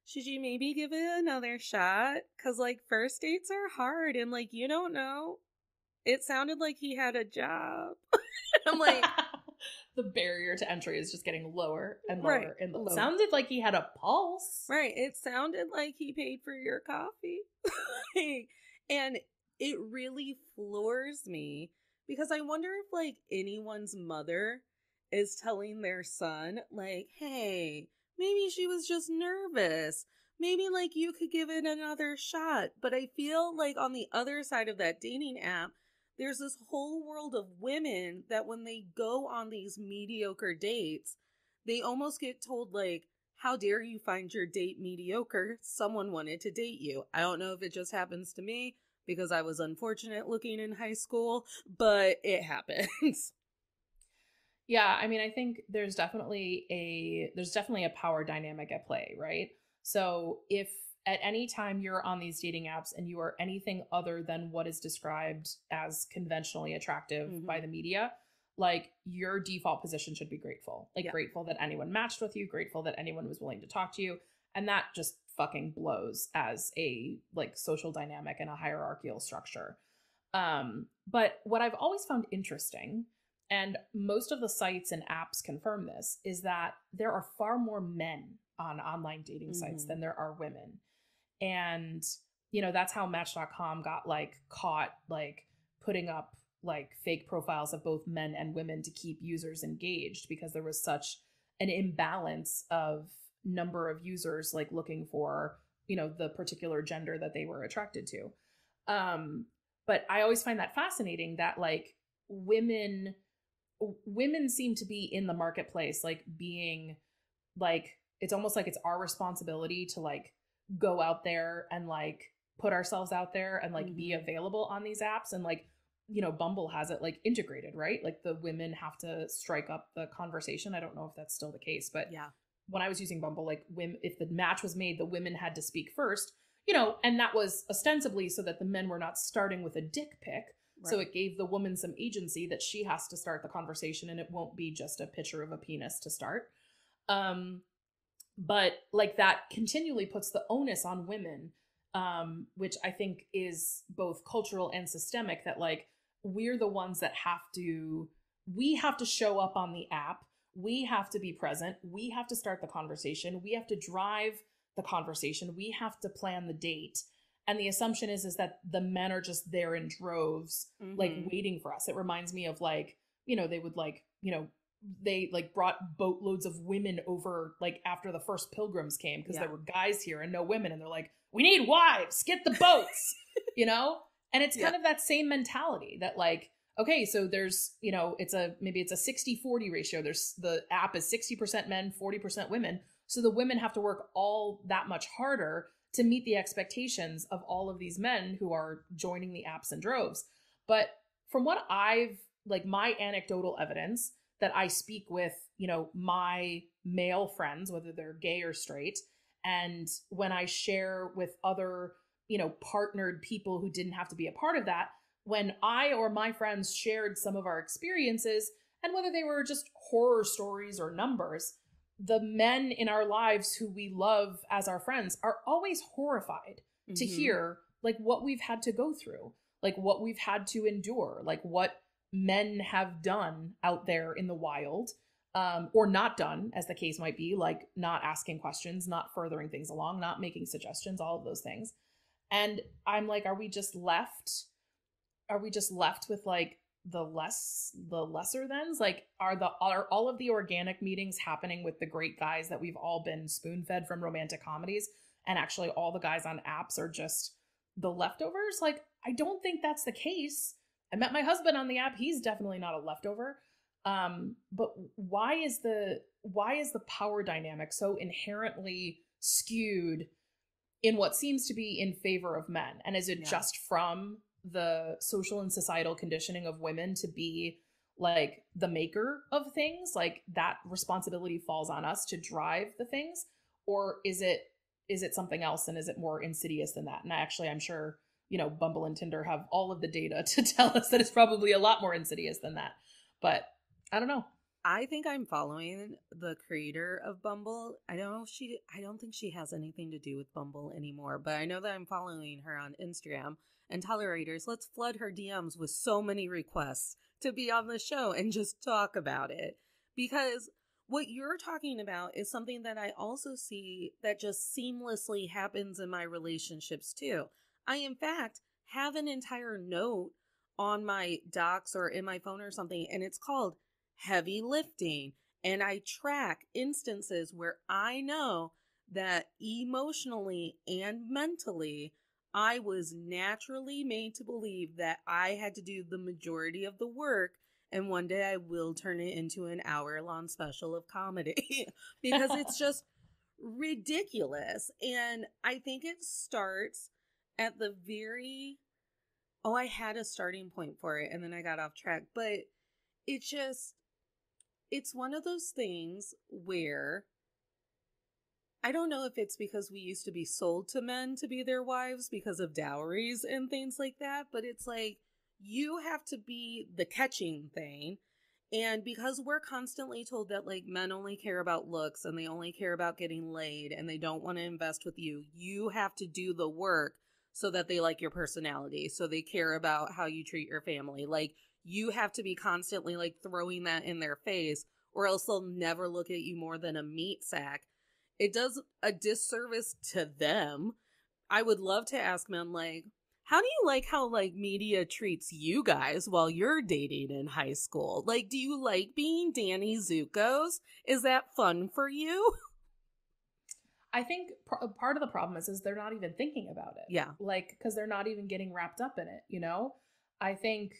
should you maybe give it another shot? Because, like, first dates are hard, and, like, you don't know. It sounded like he had a job. I'm like... The barrier to entry is just getting lower and lower right, and lower. Lower. Sounded like he had a pulse. Right. It sounded like he paid for your coffee. And it really floors me because I wonder if, like, anyone's mother is telling their son, like, hey, maybe she was just nervous. Maybe, like, you could give it another shot. But I feel like on the other side of that dating app, there's this whole world of women that when they go on these mediocre dates, they almost get told, like, how dare you find your date mediocre? Someone wanted to date you. I don't know if it just happens to me because I was unfortunate looking in high school, but it happens. Yeah, I mean, I think there's definitely a power dynamic at play, right? So if at any time you're on these dating apps and you are anything other than what is described as conventionally attractive by the media, like, your default position should be grateful. Like, grateful that anyone matched with you, grateful that anyone was willing to talk to you. And that just fucking blows as a, like, social dynamic and a hierarchical structure. But what I've always found interesting, and most of the sites and apps confirm this, is that there are far more men on online dating sites than there are women. And, you know, that's how Match.com got, like, caught, like, putting up, like, fake profiles of both men and women to keep users engaged, because there was such an imbalance of number of users, like, looking for, you know, the particular gender that they were attracted to. But I always find that fascinating that, like, women seem to be in the marketplace, like, being, like, it's almost like it's our responsibility to, like, go out there and, like, put ourselves out there and, like, be available on these apps. And, like, you know, Bumble has it, like, integrated, right? Like, the women have to strike up the conversation. I don't know if that's still the case, but yeah, when I was using Bumble, like, if the match was made, the women had to speak first, you know, and that was ostensibly so that the men were not starting with a dick pic. Right. So it gave the woman some agency that she has to start the conversation, and it won't be just a picture of a penis to start. But, like, that continually puts the onus on women, which I think is both cultural and systemic, that, like, we're the ones that we have to show up on the app. We have to be present. We have to start the conversation. We have to drive the conversation. We have to plan the date. And the assumption is that the men are just there in droves, like, waiting for us. It reminds me of, like, you know, they would, like, you know, they, like, brought boatloads of women over, like, after the first pilgrims came, because there were guys here and no women. And they're like, we need wives, get the boats, you know? And it's kind of that same mentality that, like, okay, so there's, you know, maybe it's a 60-40 ratio. The app is 60% men, 40% women. So the women have to work all that much harder to meet the expectations of all of these men who are joining the apps in droves. But from what my anecdotal evidence that I speak with, you know, my male friends, whether they're gay or straight, and when I share with other, you know, partnered people who didn't have to be a part of that, when I or my friends shared some of our experiences, and whether they were just horror stories or numbers, the men in our lives who we love as our friends are always horrified to hear, like, what we've had to go through, like, what we've had to endure, like, what men have done out there in the wild, or not done, as the case might be, like, not asking questions, not furthering things along, not making suggestions, all of those things. And I'm like, are we just left with like the lesser thens? Like, are all of the organic meetings happening with the great guys that we've all been spoon-fed from romantic comedies, and actually all the guys on apps are just the leftovers? Like, I don't think that's the case. I met my husband on the app. He's definitely not a leftover. But why is the power dynamic so inherently skewed in what seems to be in favor of men? And is it just from the social and societal conditioning of women to be like the maker of things? Like, that responsibility falls on us to drive the things? Or is it something else, and is it more insidious than that? And I'm sure, Bumble and Tinder have all of the data to tell us that it's probably a lot more insidious than that. But I don't know. I think I'm following the creator of Bumble. I don't think she has anything to do with Bumble anymore, but I know that I'm following her on Instagram. And Tolerators, let's flood her DMs with so many requests to be on the show and just talk about it. Because what you're talking about is something that I also see that just seamlessly happens in my relationships too. I, in fact, have an entire note on my docs or in my phone or something, and it's called heavy lifting. And I track instances where I know that emotionally and mentally, I was naturally made to believe that I had to do the majority of the work, and one day I will turn it into an hour-long special of comedy because it's just ridiculous. And I think it starts at the very... Oh, I had a starting point for it, and then I got off track. But it's one of those things where I don't know if it's because we used to be sold to men to be their wives because of dowries and things like that, but it's like you have to be the catching thing. And because we're constantly told that like men only care about looks and they only care about getting laid and they don't want to invest with you, you have to do the work so that they like your personality, so they care about how you treat your family. Like, you have to be constantly like throwing that in their face, or else they'll never look at you more than a meat sack. It does a disservice to them. I would love to ask men, like, how do you like how like media treats you guys while you're dating in high school? Like, do you like being Danny Zuko's? Is that fun for you? I think part of the problem is they're not even thinking about it. Yeah. Like, because they're not even getting wrapped up in it, I think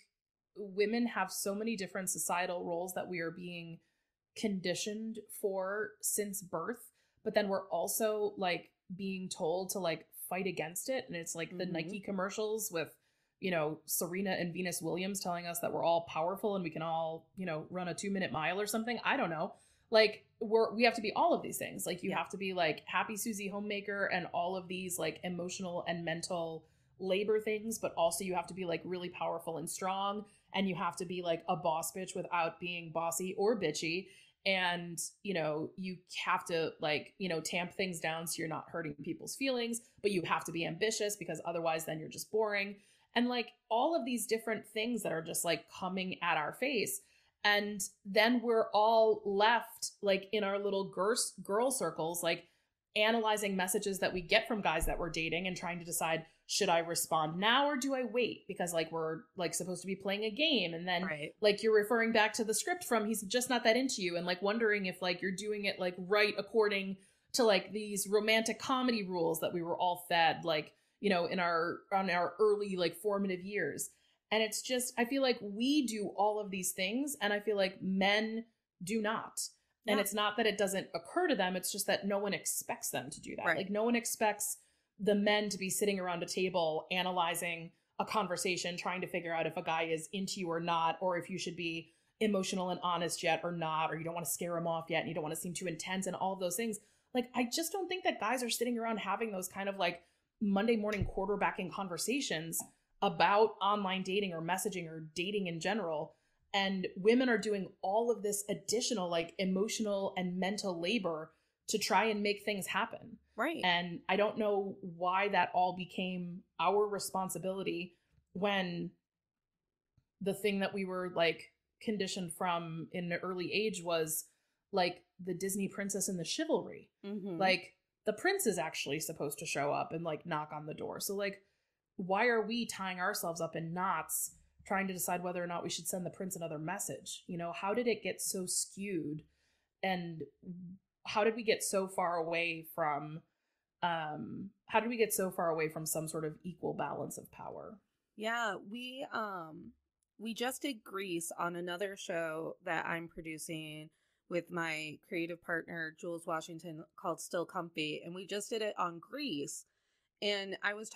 women have so many different societal roles that we are being conditioned for since birth, but then we're also like being told to like fight against it. And it's like the Nike commercials with, Serena and Venus Williams telling us that we're all powerful and we can all, run a 2-minute mile or something. I don't know. Like, we have to be all of these things. Like, you have to be like happy Susie homemaker and all of these like emotional and mental labor things, but also you have to be like really powerful and strong, and you have to be like a boss bitch without being bossy or bitchy. And, you have to like, tamp things down so you're not hurting people's feelings, but you have to be ambitious because otherwise then you're just boring. And like all of these different things that are just like coming at our face. And then we're all left like in our little girl circles, like analyzing messages that we get from guys that we're dating and trying to decide, should I respond now or do I wait? Because like we're like supposed to be playing a game, and then like you're referring back to the script from he's just not that into you, and like wondering if like you're doing it like right according to like these romantic comedy rules that we were all fed like, on our early like formative years. And it's just, I feel like we do all of these things, and I feel like men do not. Yeah. And it's not that it doesn't occur to them, it's just that no one expects them to do that. Right. Like, no one expects the men to be sitting around a table analyzing a conversation, trying to figure out if a guy is into you or not, or if you should be emotional and honest yet or not, or you don't want to scare him off yet, and you don't want to seem too intense and all of those things. Like, I just don't think that guys are sitting around having those kind of like Monday morning quarterbacking conversations about online dating or messaging or dating in general. And women are doing all of this additional like emotional and mental labor to try and make things happen. Right. And I don't know why that all became our responsibility when the thing that we were like conditioned from in an early age was like the Disney princess and the chivalry. Mm-hmm. Like, the prince is actually supposed to show up and like knock on the door. So like, why are we tying ourselves up in knots trying to decide whether or not we should send the prince another message? You know, how did it get so skewed? And how did we get so far away from some sort of equal balance of power? Yeah, we just did Grease on another show that I'm producing with my creative partner Jules Washington called Still Comfy, and we just did it on Grease. And I was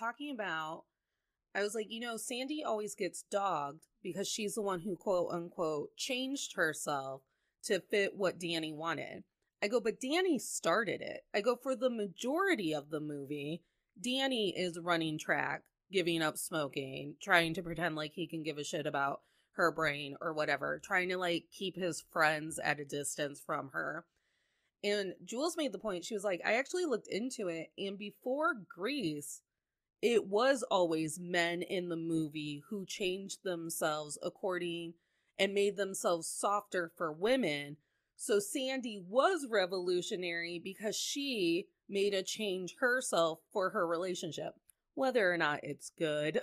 like, Sandy always gets dogged because she's the one who quote unquote changed herself to fit what Danny wanted. I go, but Danny started it. I go, for the majority of the movie, Danny is running track, giving up smoking, trying to pretend like he can give a shit about her brain or whatever, trying to like keep his friends at a distance from her. And Jules made the point, she was like, I actually looked into it, and before Grease, it was always men in the movie who changed themselves according and made themselves softer for women. So Sandy was revolutionary because she made a change herself for her relationship, whether or not it's good.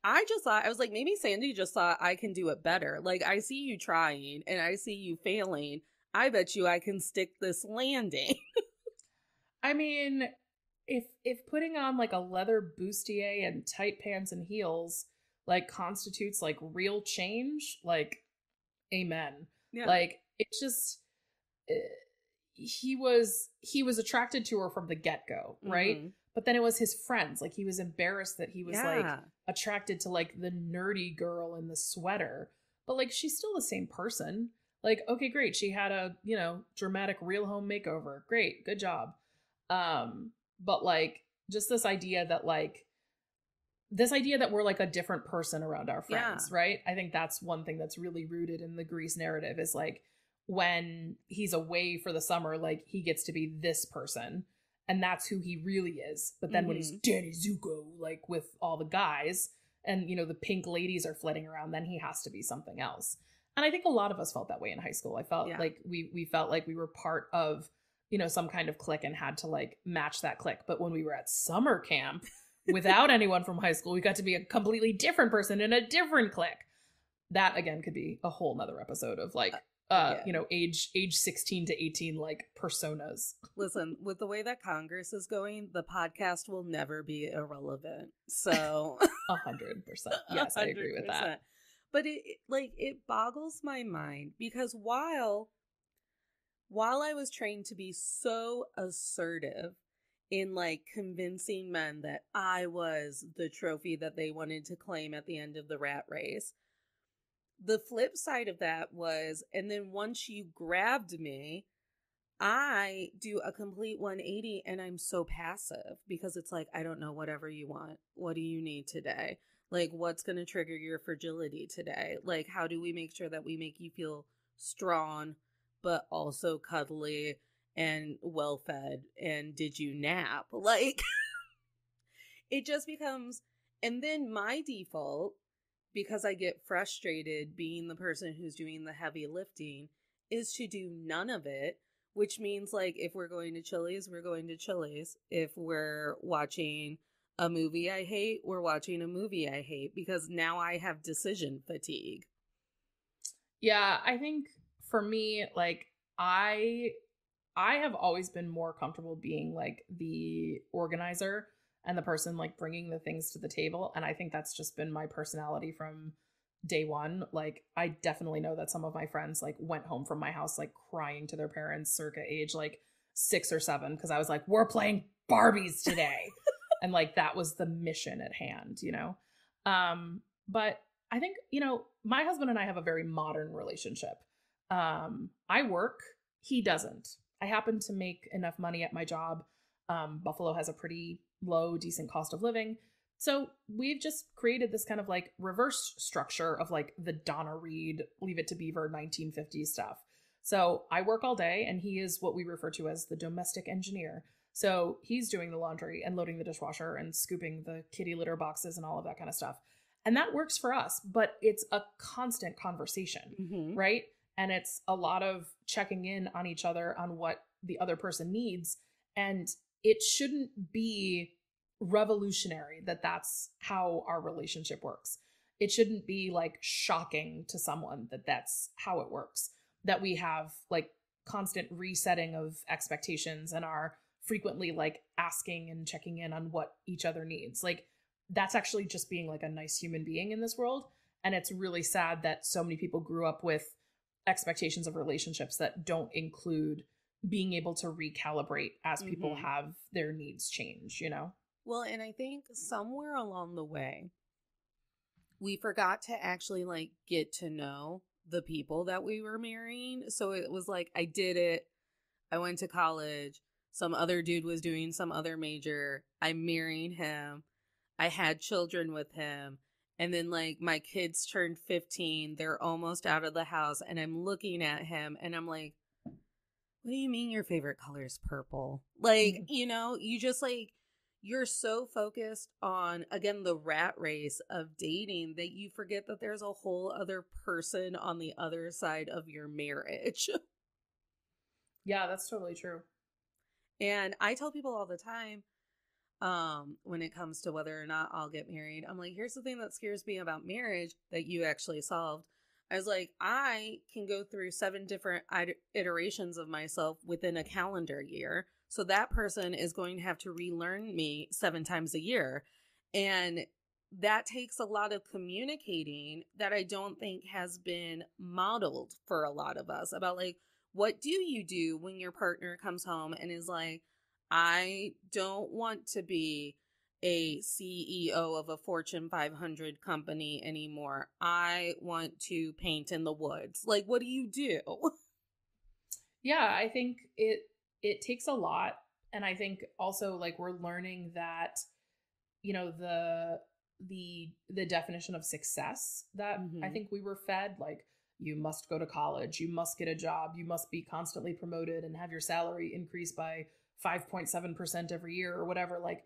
I was like, maybe Sandy just thought I can do it better. Like, I see you trying and I see you failing. I bet you I can stick this landing. I mean, if putting on like a leather bustier and tight pants and heels like constitutes like real change, like, amen. Yeah. Like, it's just he was attracted to her from the get-go, right? Mm-hmm. But then it was his friends. Like, he was embarrassed that he was like attracted to like the nerdy girl in the sweater, but like, she's still the same person. Like, okay, great, she had a, dramatic real home makeover, great, good job. But like, just this idea that we're like a different person around our friends, right? I think that's one thing that's really rooted in the Grease narrative, is like, when he's away for the summer, like, he gets to be this person and that's who he really is. But then when he's Danny Zuko, like with all the guys and, the pink ladies are flitting around, then he has to be something else. And I think a lot of us felt that way in high school. I felt like we felt like we were part of, some kind of clique and had to like match that clique. But when we were at summer camp without anyone from high school, we got to be a completely different person in a different clique. That again could be a whole nother episode of like, age 16 to 18, like, personas. Listen, with the way that Congress is going, the podcast will never be irrelevant. So 100%. Yes, 100%. I agree with that. But it boggles my mind, because while I was trained to be so assertive in like convincing men that I was the trophy that they wanted to claim at the end of the rat race, the flip side of that was, and then once you grabbed me, I do a complete 180 and I'm so passive, because it's like, I don't know, whatever you want. What do you need today? Like, what's going to trigger your fragility today? Like, how do we make sure that we make you feel strong, but also cuddly and well-fed? And did you nap? Like, it just becomes, and then my default, because I get frustrated being the person who's doing the heavy lifting, is to do none of it, which means like, if we're going to Chili's, we're going to Chili's. If we're watching a movie I hate, we're watching a movie I hate, because now I have decision fatigue. Yeah, I think for me, like, I have always been more comfortable being like the organizer and the person like bringing the things to the table. And I think that's just been my personality from day one. Like, I definitely know that some of my friends like went home from my house like crying to their parents circa age like 6 or 7, because I was like, we're playing Barbies today. And like, that was the mission at hand, But I think, my husband and I have a very modern relationship. I work, he doesn't. I happen to make enough money at my job. Buffalo has a pretty low, decent cost of living. So we've just created this kind of like reverse structure of like the Donna Reed, Leave It to Beaver 1950s stuff. So I work all day and he is what we refer to as the domestic engineer. So he's doing the laundry and loading the dishwasher and scooping the kitty litter boxes and all of that kind of stuff. And that works for us, but it's a constant conversation, right? And it's a lot of checking in on each other on what the other person needs. And it shouldn't be revolutionary that that's how our relationship works. It shouldn't be like shocking to someone that that's how it works, that we have like constant resetting of expectations and are frequently like asking and checking in on what each other needs. Like that's actually just being like a nice human being in this world. And it's really sad that so many people grew up with expectations of relationships that don't include being able to recalibrate as people have their needs change, you know? Well, and I think somewhere along the way, we forgot to actually like get to know the people that we were marrying. So it was like, I did it. I went to college. Some other dude was doing some other major. I married him. I had children with him. And then like my kids turned 15. They're almost out of the house. And I'm looking at him and I'm like, what do you mean your favorite color is purple? Like, you know, you just like, you're so focused on, again, the rat race of dating that you forget that there's a whole other person on the other side of your marriage. Yeah, that's totally true. And I tell people all the time, when it comes to whether or not I'll get married, I'm like, here's the thing that scares me about marriage that you actually solved. I was like, I can go through 7 different iterations of myself within a calendar year. So that person is going to have to relearn me 7 times a year. And that takes a lot of communicating that I don't think has been modeled for a lot of us about like, what do you do when your partner comes home and is like, I don't want to be a CEO of a Fortune 500 company anymore. I want to paint in the woods. Like, what do you do? Yeah, I think it takes a lot. And I think also like we're learning that, you know, the definition of success that I think we were fed, like you must go to college, you must get a job, you must be constantly promoted and have your salary increase by 5.7% every year or whatever. Like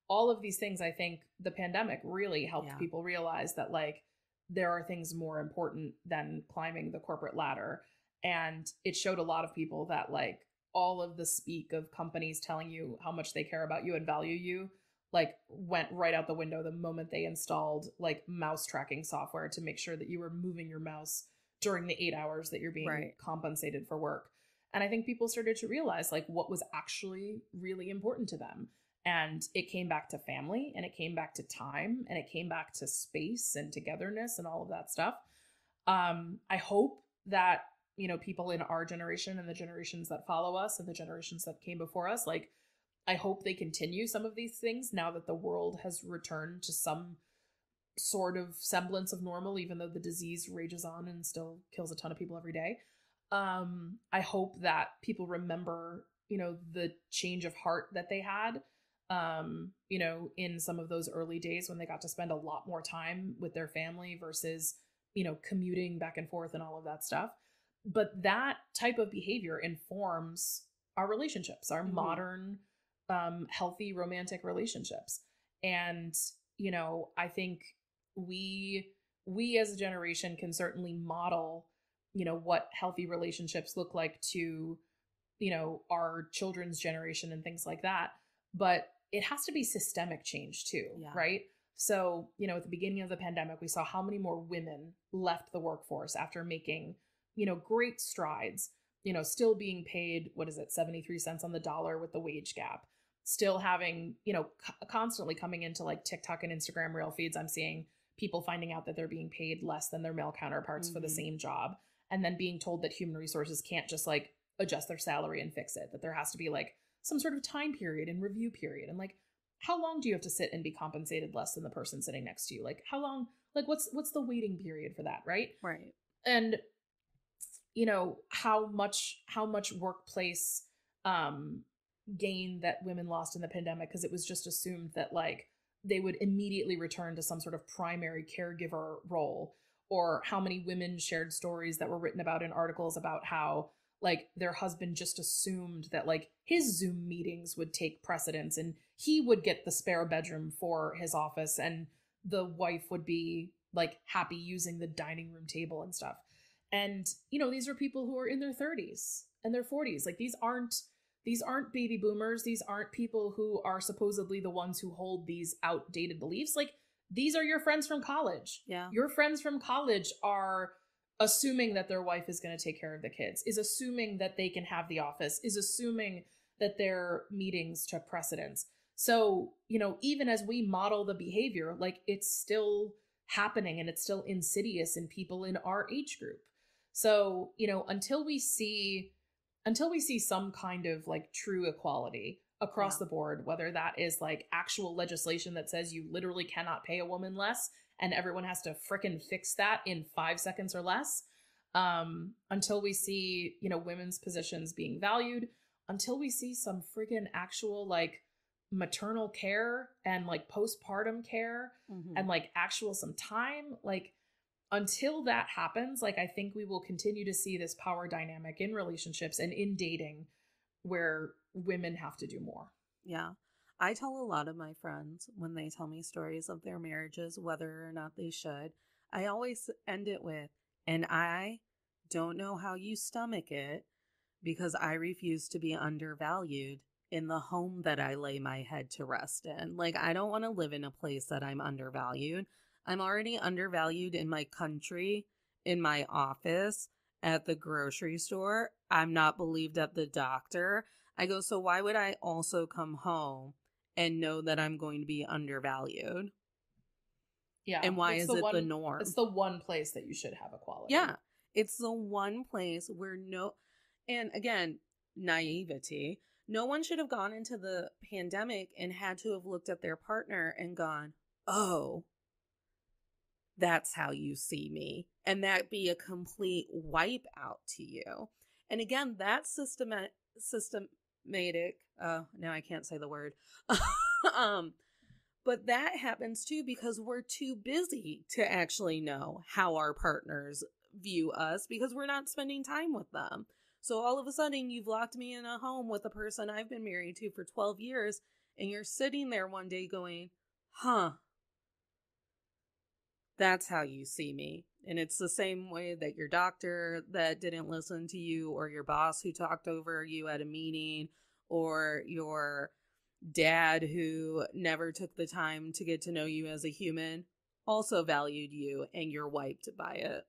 all of these things, I think the pandemic really helped people realize that like there are things more important than climbing the corporate ladder. And it showed a lot of people that like all of the speak of companies telling you how much they care about you and value you like went right out the window the moment they installed like mouse tracking software to make sure that you were moving your mouse during the 8 hours that you're being compensated for work. And I think people started to realize like what was actually really important to them. And it came back to family and it came back to time and it came back to space and togetherness and all of that stuff. I hope that, you know, people in our generation and the generations that follow us and the generations that came before us, like, I hope they continue some of these things now that the world has returned to some sort of semblance of normal, even though the disease rages on and still kills a ton of people every day. I hope that people remember, you know, the change of heart that they had, you know, in some of those early days when they got to spend a lot more time with their family versus, you know, commuting back and forth and all of that stuff. But that type of behavior informs our relationships, our modern, healthy romantic relationships. And, you know, I think we as a generation can certainly model, you know, what healthy relationships look like to, you know, our children's generation and things like that. But it has to be systemic change too, right? So, you know, at the beginning of the pandemic, we saw how many more women left the workforce after making, you know, great strides, you know, still being paid, what is it, 73 cents on the dollar with the wage gap, still having, you know, constantly coming into like TikTok and Instagram reel feeds. I'm seeing people finding out that they're being paid less than their male counterparts for the same job. And then being told that human resources can't just like adjust their salary and fix it, that there has to be like some sort of time period and review period. And like, how long do you have to sit and be compensated less than the person sitting next to you? Like how long, like what's the waiting period for that? Right. And, you know, how much workplace, gain that women lost in the pandemic because it was just assumed that like they would immediately return to some sort of primary caregiver role, or how many women shared stories that were written about in articles about how like their husband just assumed that like his Zoom meetings would take precedence and he would get the spare bedroom for his office and the wife would be like happy using the dining room table and stuff. And, you know, these are people who are in their 30s and their 40s. Like these aren't these aren't baby boomers. These aren't people who are supposedly the ones who hold these outdated beliefs. Like, these are your friends from college. Yeah. Your friends from college are assuming that their wife is going to take care of the kids, is assuming that they can have the office, is assuming that their meetings took precedence. So, you know, even as we model the behavior, like, it's still happening and it's still insidious in people in our age group. So, you know, until we see some kind of like true equality across the board, whether that is like actual legislation that says you literally cannot pay a woman less and everyone has to frickin' fix that in 5 seconds or less, until we see, you know, women's positions being valued, until we see some friggin' actual like maternal care and like postpartum care and like actual some time, like, until that happens, like, I think we will continue to see this power dynamic in relationships and in dating where women have to do more. Yeah. I tell a lot of my friends when they tell me stories of their marriages, whether or not they should, I always end it with, and I don't know how you stomach it because I refuse to be undervalued in the home that I lay my head to rest in. Like, I don't want to live in a place that I'm undervalued. I'm already undervalued in my country, in my office, at the grocery store. I'm not believed at the doctor. I go, so why would I also come home and know that I'm going to be undervalued? Yeah. And why is it the norm? It's the one place that you should have equality. Yeah. It's the one place where and again, naivety. No one should have gone into the pandemic and had to have looked at their partner and gone, oh, that's how you see me. And that be a complete wipe out to you. And again, that's systematic. Now I can't say the word. But that happens too because we're too busy to actually know how our partners view us because we're not spending time with them. So all of a sudden you've locked me in a home with a person I've been married to for 12 years and you're sitting there one day going, huh, that's how you see me. And it's the same way that your doctor that didn't listen to you, or your boss who talked over you at a meeting, or your dad who never took the time to get to know you as a human also valued you, and you're wiped by it.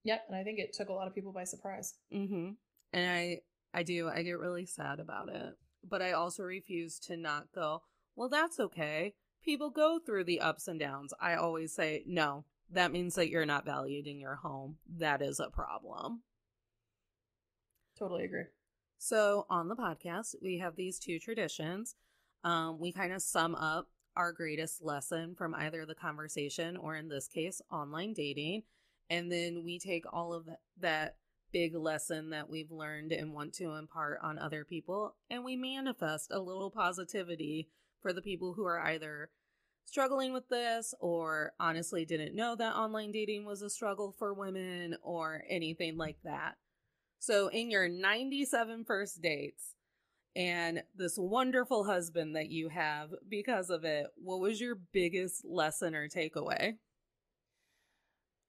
Yep, and I think it took a lot of people by surprise. And I get really sad about it. But I also refuse to not go, well, that's okay. People go through the ups and downs. I always say, no, that means that you're not valued in your home. That is a problem. Totally agree. So on the podcast, we have these two traditions. We kind of sum up our greatest lesson from either the conversation or, in this case, online dating. And then we take all of that big lesson that we've learned and want to impart on other people, and we manifest a little positivity for the people who are either struggling with this or honestly didn't know that online dating was a struggle for women or anything like that. So in your 97 first dates and this wonderful husband that you have because of it, what was your biggest lesson or takeaway?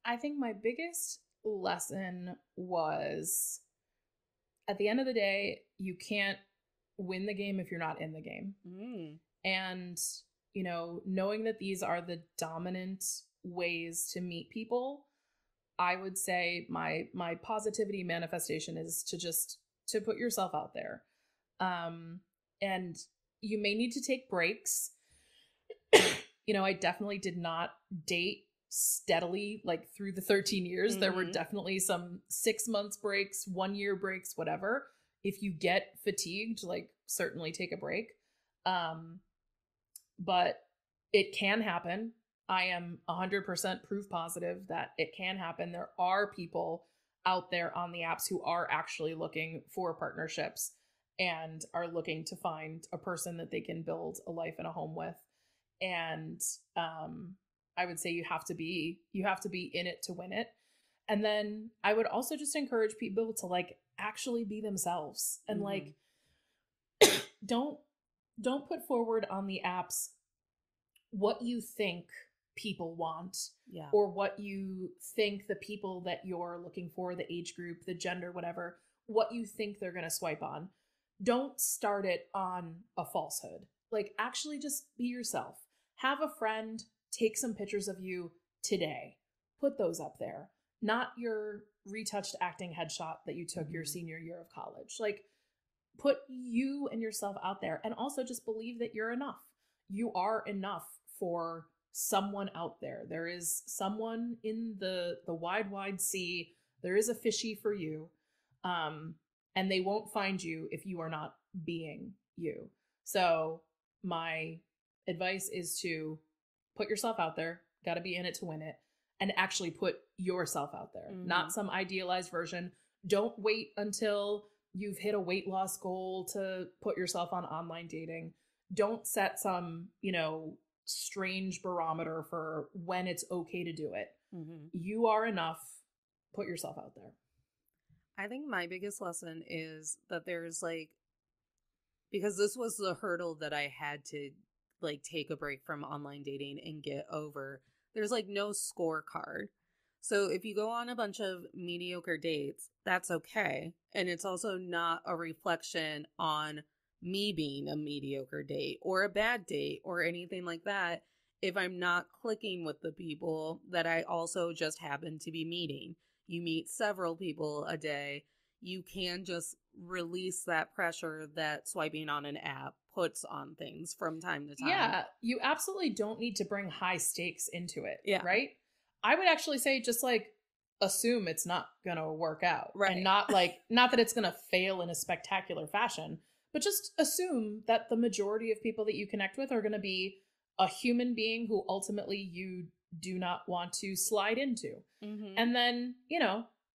I think my biggest lesson was, at the end of the day, you can't win the game if you're not in the game. And, you know, knowing that these are the dominant ways to meet people, I would say my positivity manifestation is to put yourself out there. And you may need to take breaks. You know, I definitely did not date steadily like through the 13 years. There were definitely some 6 months breaks, 1 year breaks, whatever. If you get fatigued, like, certainly take a break. But it can happen. I am 100% proof positive that it can happen. There are people out there on the apps who are actually looking for partnerships and are looking to find a person that they can build a life and a home with. And I would say you have to be in it to win it. And then I would also just encourage people to like actually be themselves and like don't put forward on the apps what you think people want, or what you think the people that you're looking for, the age group, the gender, whatever, what you think they're going to swipe on. Don't start it on a falsehood. Like, actually just be yourself. Have a friend take some pictures of you today. Put those up there. Not your retouched acting headshot that you took your senior year of college. Like, put you and yourself out there, and also just believe that you're enough. You are enough for someone out there. There is someone in the wide, wide sea. There is a fishy for you. And they won't find you if you are not being you. So my advice is to put yourself out there. Got to be in it to win it. And actually put yourself out there, not some idealized version. Don't wait until you've hit a weight loss goal to put yourself on online dating. Don't set some, strange barometer for when it's okay to do it. You are enough. Put yourself out there. I think my biggest lesson is that there's because this was the hurdle that I had to take a break from online dating and get over. There's no scorecard. So if you go on a bunch of mediocre dates, that's okay. And it's also not a reflection on me being a mediocre date or a bad date or anything like that if I'm not clicking with the people that I also just happen to be meeting. You meet several people a day. You can just release that pressure that swiping on an app puts on things from time to time. Yeah, you absolutely don't need to bring high stakes into it, yeah. Right? I would actually say just assume it's not going to work out. Right. And not that it's going to fail in a spectacular fashion, but just assume that the majority of people that you connect with are going to be a human being who ultimately you do not want to slide into. And then,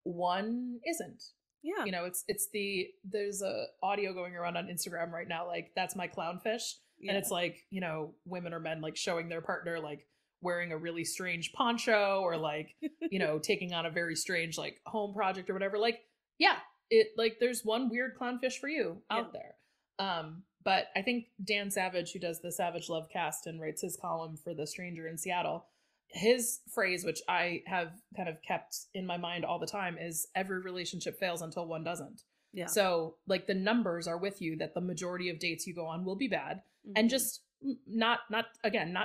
one isn't. Yeah. There's a audio going around on Instagram right now, that's my clownfish. Yeah. And it's women or men showing their partner wearing a really strange poncho or taking on a very strange home project or whatever. There's one weird clownfish for you out there. But I think Dan Savage, who does the Savage Love Cast and writes his column for The Stranger in Seattle, his phrase, which I have kind of kept in my mind all the time, is every relationship fails until one doesn't. Yeah. So the numbers are with you that the majority of dates you go on will be bad, and just not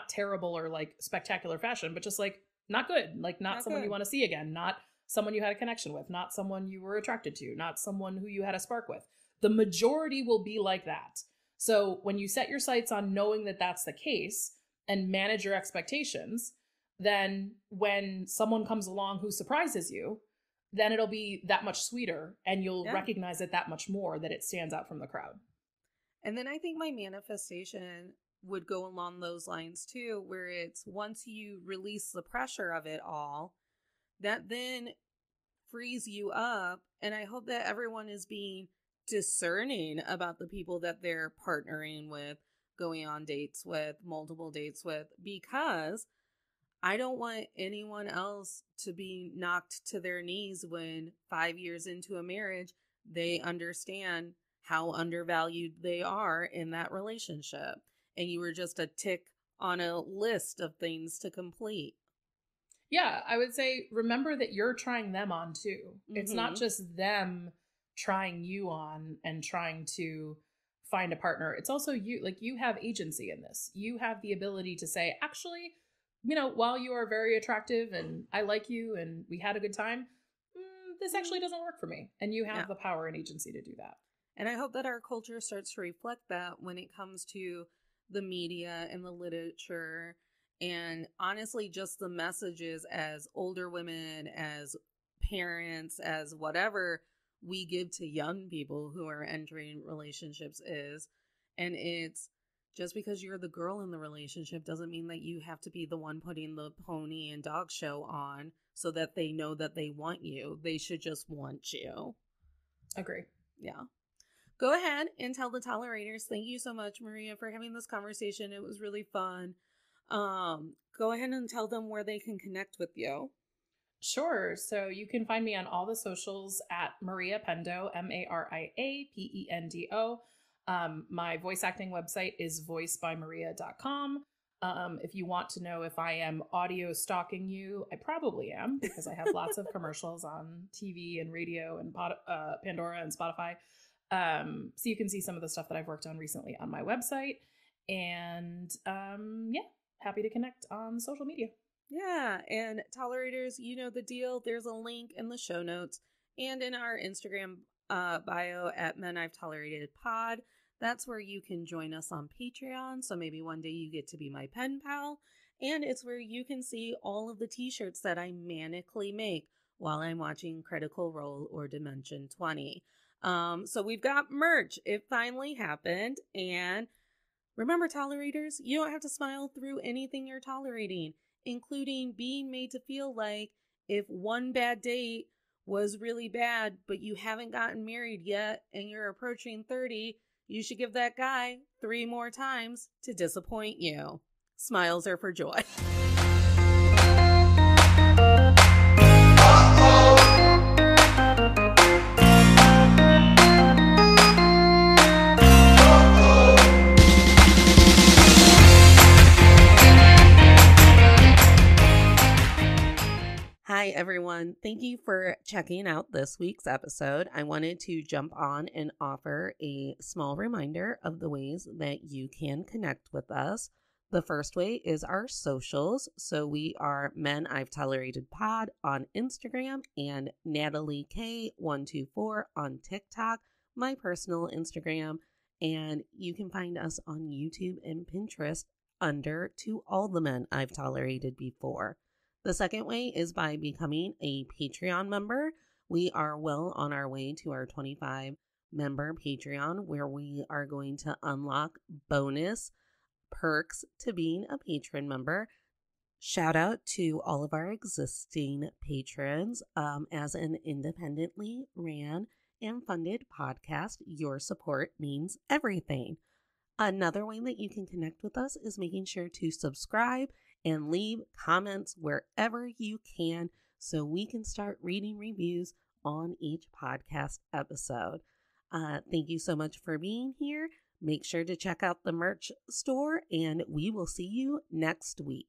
terrible or spectacular fashion, but just not good, not someone you want to see again, not someone you had a connection with, not someone you were attracted to, not someone who you had a spark with. The majority will be like that. So when you set your sights on knowing that that's the case and manage your expectations, then when someone comes along who surprises you, then it'll be that much sweeter and you'll recognize it that much more, that it stands out from the crowd. And then I think my manifestation would go along those lines too, where it's once you release the pressure of it all, that then frees you up. And I hope that everyone is being discerning about the people that they're partnering with, going on dates with, multiple dates with, because I don't want anyone else to be knocked to their knees when 5 years into a marriage, they understand how undervalued they are in that relationship. And you were just a tick on a list of things to complete. Yeah, I would say remember that you're trying them on too. It's not just them trying you on and trying to find a partner. It's also you. You have agency in this. You have the ability to say, actually, while you are very attractive and I like you and we had a good time, this actually doesn't work for me. And you have the power and agency to do that. And I hope that our culture starts to reflect that when it comes to the media and the literature, and honestly, just the messages as older women, as parents, as whatever we give to young people who are entering relationships is. And it's just because you're the girl in the relationship doesn't mean that you have to be the one putting the pony and dog show on so that they know that they want you. They should just want you. Agree. Yeah. Go ahead and tell the tolerators. Thank you so much, Maria, for having this conversation. It was really fun. Go ahead and tell them where they can connect with you. Sure. So you can find me on all the socials at Maria Pendo, MariaPendo. My voice acting website is voicebymaria.com. If you want to know if I am audio stalking you, I probably am, because I have lots of commercials on TV and radio and Pandora and Spotify. So you can see some of the stuff that I've worked on recently on my website. And yeah, happy to connect on social media. Yeah, and tolerators, you know the deal. There's a link in the show notes and in our Instagram bio at Men I've Tolerated Pod. That's where you can join us on Patreon. So maybe one day you get to be my pen pal. And it's where you can see all of the t-shirts that I manically make while I'm watching Critical Role or Dimension 20. So we've got merch. It finally happened. And remember, tolerators, you don't have to smile through anything you're tolerating, including being made to feel like if one bad date was really bad, but you haven't gotten married yet and you're approaching 30, you should give that guy 3 more times to disappoint you. Smiles are for joy. Hi, everyone. Thank you for checking out this week's episode. I wanted to jump on and offer a small reminder of the ways that you can connect with us. The first way is our socials. So we are Men I've Tolerated Pod on Instagram and Natalie K124 on TikTok, my personal Instagram. And you can find us on YouTube and Pinterest under To All the Men I've Tolerated Before. The second way is by becoming a Patreon member. We are well on our way to our 25 member Patreon, where we are going to unlock bonus perks to being a patron member. Shout out to all of our existing patrons. As an independently ran and funded podcast, your support means everything. Another way that you can connect with us is making sure to subscribe and leave comments wherever you can so we can start reading reviews on each podcast episode. Thank you so much for being here. Make sure to check out the merch store, and we will see you next week.